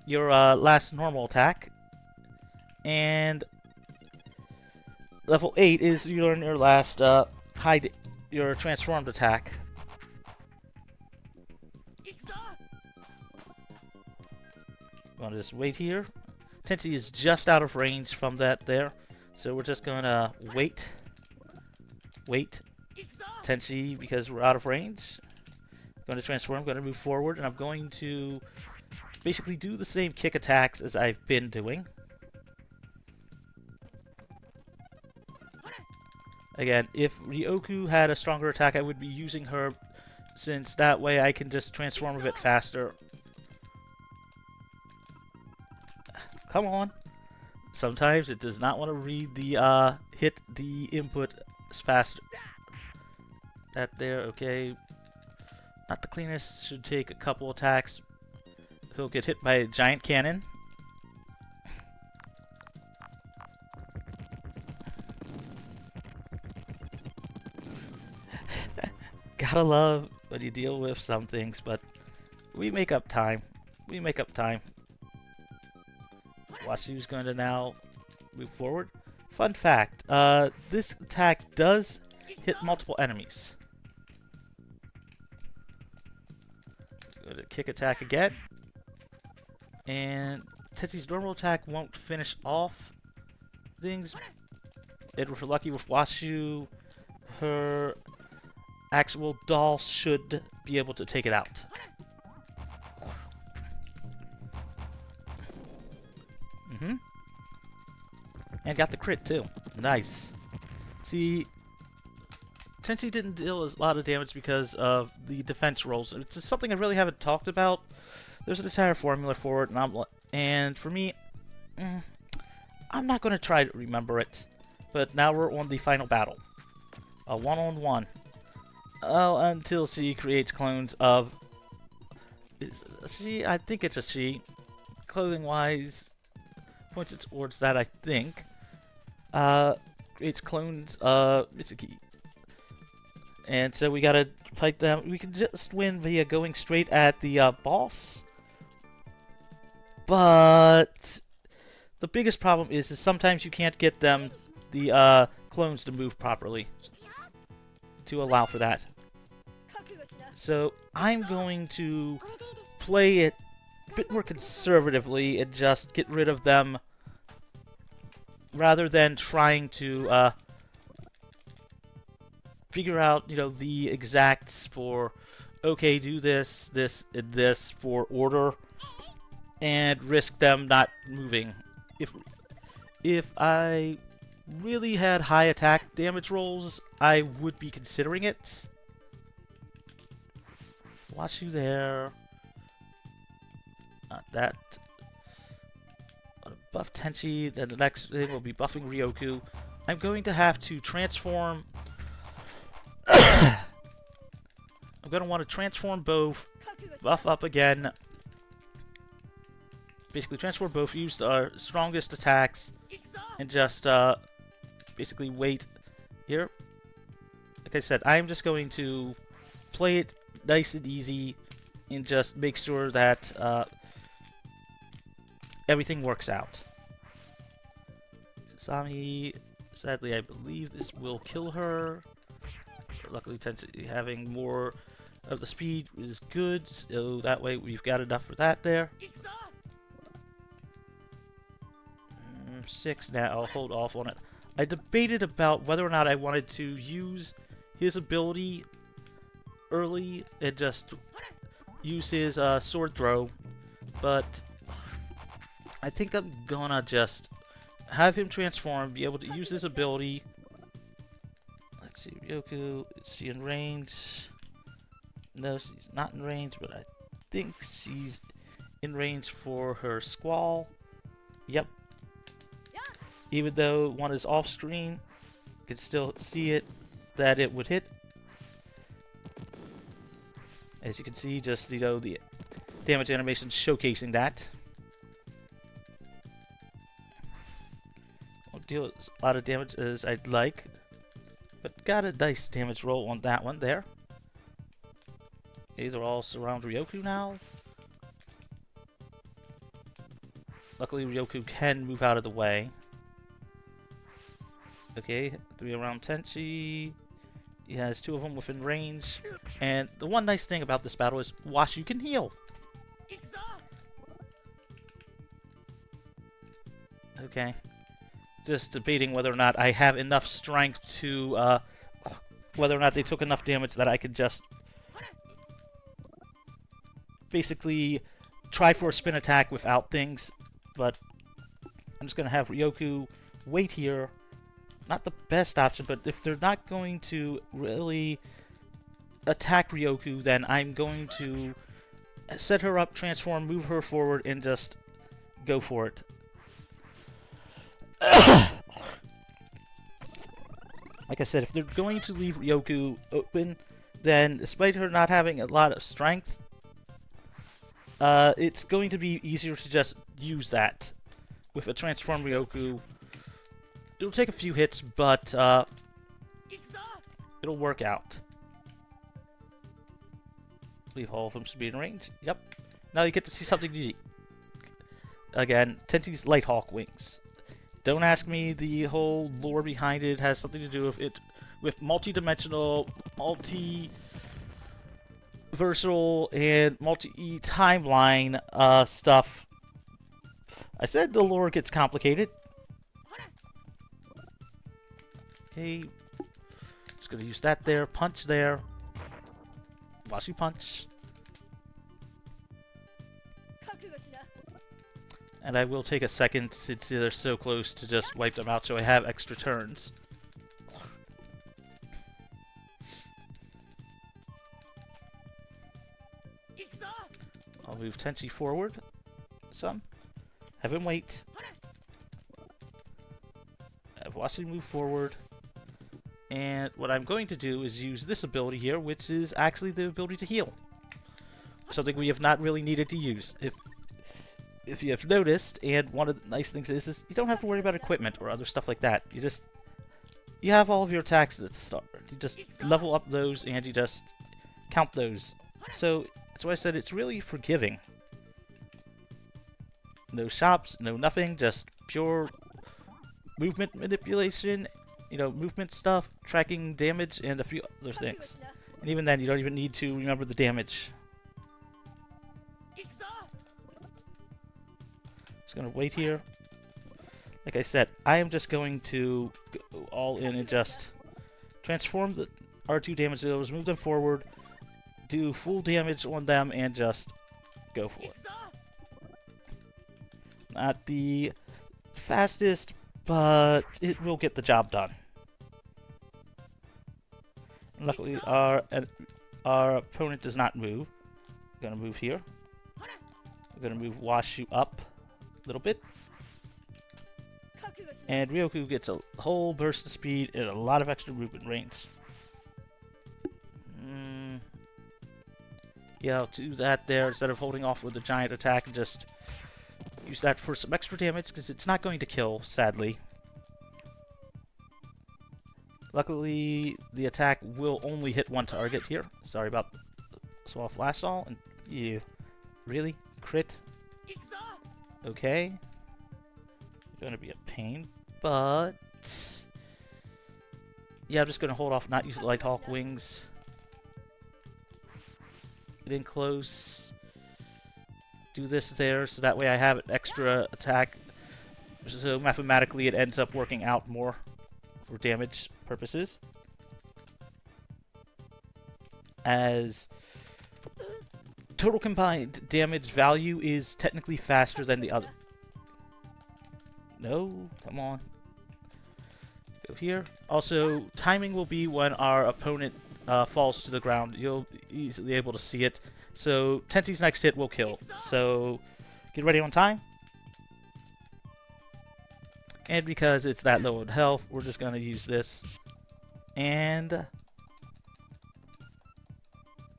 your last normal attack. And level 8 is you learn your last your transformed attack. I'm gonna just wait here. Tenchi is just out of range from that there, so we're just gonna wait. Tenchi, because we're out of range. I'm gonna transform. I'm gonna move forward, and I'm going to basically do the same kick attacks as I've been doing. Again, if Ryoku had a stronger attack, I would be using her, since that way I can just transform a bit faster. Come on. Sometimes it does not want to read the, hit the input as fast. That there, okay. Not the cleanest, should take a couple attacks. He'll get hit by a giant cannon. Gotta love when you deal with some things, but we make up time. We make up time. Wasu's going to now move forward. Fun fact, this attack does hit multiple enemies. Go to kick attack again. And Tenchi's normal attack won't finish off things. And if we're lucky with Wasu, her actual doll should be able to take it out. And got the crit too. Nice. See, Tenchi didn't deal a lot of damage because of the defense rolls. It's just something I really haven't talked about. There's an entire formula for it, and for me, I'm not going to try to remember it. But now we're on the final battle. A one-on-one. Oh, until she creates clones of... I think it's a she. Clothing-wise, points it towards that, I think. Creates clones of Mitsuki. And so we gotta fight them. We can just win via going straight at the boss. But The biggest problem is sometimes you can't get them, the clones, to move properly to allow for that. So I'm going to play it a bit more conservatively and just get rid of them rather than trying to figure out, you know, the exacts for, okay, do this, this, and this for order, and risk them not moving. If I really had high attack damage rolls, I would be considering it. Watch you there. Not that. Buff Tenchi, then the next thing will be buffing Ryoku. I'm going to have to transform. I'm going to want to transform both, buff up again. Basically, transform both, use our strongest attacks, and just basically wait here. Like I said, I'm just going to play it nice and easy and just make sure that everything works out. Sasami, sadly, I believe this will kill her. Luckily, Tenchi having more of the speed is good, so that way we've got enough for that there. 6 now, I'll hold off on it. I debated about whether or not I wanted to use his ability early and just use his sword throw, but I think I'm gonna just have him transform, be able to use his ability. Let's see, Ryoku, is she in range? No, she's not in range, but I think she's in range for her squall. Yep. Even though one is off screen, you can still see it, that it would hit. As you can see, just, you know, the damage animation showcasing that. Won't deal a lot of damage as I'd like, but got a nice damage roll on that one there. These are all surround Ryoku now. Luckily, Ryoku can move out of the way. Okay, 3 around Tenchi. He has 2 of them within range. And the one nice thing about this battle is Washu can heal. Okay. Just debating whether or not I have enough strength to, whether or not they took enough damage that I could just basically try for a spin attack without things. But I'm just going to have Ryoku wait here. Not the best option, but if they're not going to really attack Ryoku, then I'm going to set her up, transform, move her forward, and just go for it. Like I said, if they're going to leave Ryoku open, then despite her not having a lot of strength, it's going to be easier to just use that with a transform Ryoku. It'll take a few hits, but it'll work out. Leave all of them speed and range. Yep. Now you get to see something unique. Again, Tenchi's Light Hawk wings. Don't ask me, the whole lore behind it has something to do with it, with multi-dimensional, multi-versal, and multi-timeline stuff. I said the lore gets complicated. Okay, just gonna use that there, punch there, Washi punch. And I will take a second since they're so close to just wipe them out so I have extra turns. I'll move Tenchi forward some, have him wait, have Washi move forward. And what I'm going to do is use this ability here, which is actually the ability to heal. Something we have not really needed to use. If you have noticed, and one of the nice things is you don't have to worry about equipment or other stuff like that. You have all of your attacks at the start. You just level up those and you just count those. So that's why I said it's really forgiving. No shops, no nothing, just pure movement manipulation, movement stuff, tracking damage, and a few other things. And even then, you don't even need to remember the damage. Just gonna wait here. Like I said, I am just going to go all in and just transform the R2 damage dealers, move them forward, do full damage on them, and just go for it. Not the fastest, but it will get the job done. And luckily, our opponent does not move. We're gonna move here. We're gonna move Washu up a little bit. And Ryoku gets a whole burst of speed and a lot of extra movement range. Yeah, I'll do that there instead of holding off with a giant attack, and just use that for some extra damage, because it's not going to kill, sadly. Luckily, the attack will only hit one target here. Sorry about the small flash all. And you really? Crit? Okay. Going to be a pain, but yeah, I'm just going to hold off, not use Light Hawk wings. Get in close. Do this there, so that way I have an extra attack. So mathematically, it ends up working out more for damage purposes. As total combined damage value is technically faster than the other. No, come on. Go here. Also, timing will be when our opponent falls to the ground. You'll easily able to see it. So Tenchi's next hit will kill. So get ready on time. And because it's that low in health, we're just going to use this. And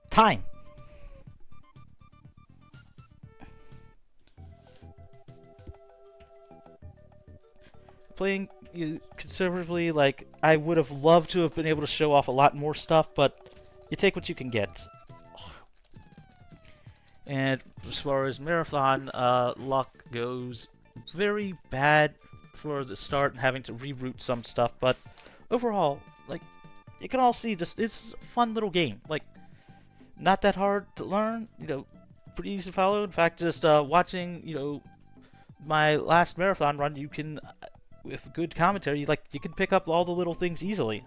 time. Playing conservatively, like, I would have loved to have been able to show off a lot more stuff, but you take what you can get. And as far as marathon luck goes, very bad for the start and having to reroute some stuff, but overall, like, you can all see, just it's a fun little game. Like, not that hard to learn, pretty easy to follow. In fact, just watching, my last marathon run, you can, with good commentary, you can pick up all the little things easily.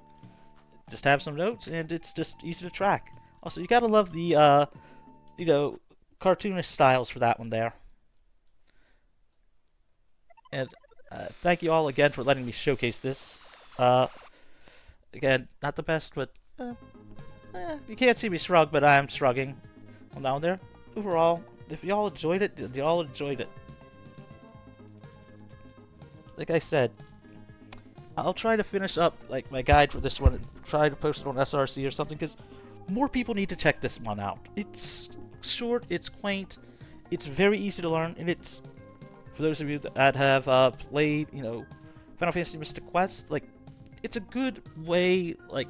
Just have some notes, and it's just easy to track. Also, you gotta love the, cartoonish styles for that one there. And thank you all again for letting me showcase this. Again, not the best, but you can't see me shrug, but I am shrugging on down there. Overall, if y'all enjoyed it, y'all enjoyed it. Like I said, I'll try to finish up like my guide for this one and try to post it on SRC or something, because more people need to check this one out. It's short, it's quaint, it's very easy to learn, and it's, for those of you that have played, Final Fantasy Mystic Quest, like, it's a good way, like,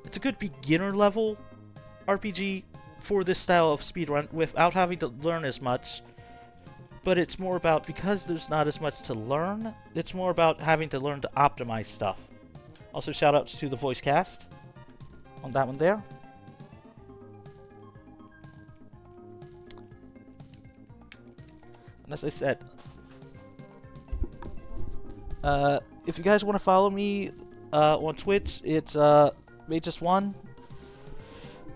it's a good beginner level RPG for this style of speedrun without having to learn as much. But it's more about, because there's not as much to learn, it's more about having to learn to optimize stuff. Also, shoutouts to the voice cast on that one there. And as I said, if you guys want to follow me on Twitch, it's Mageius1.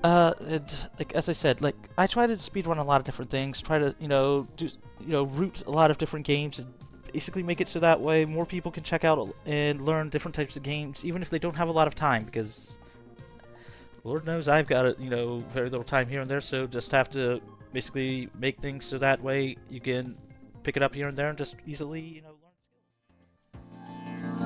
And like as I said, like I try to speedrun a lot of different things, try to route a lot of different games, and basically make it so that way more people can check out and learn different types of games, even if they don't have a lot of time, because Lord knows I've got very little time here and there, so just have to basically make things so that way you can pick it up here and there and just easily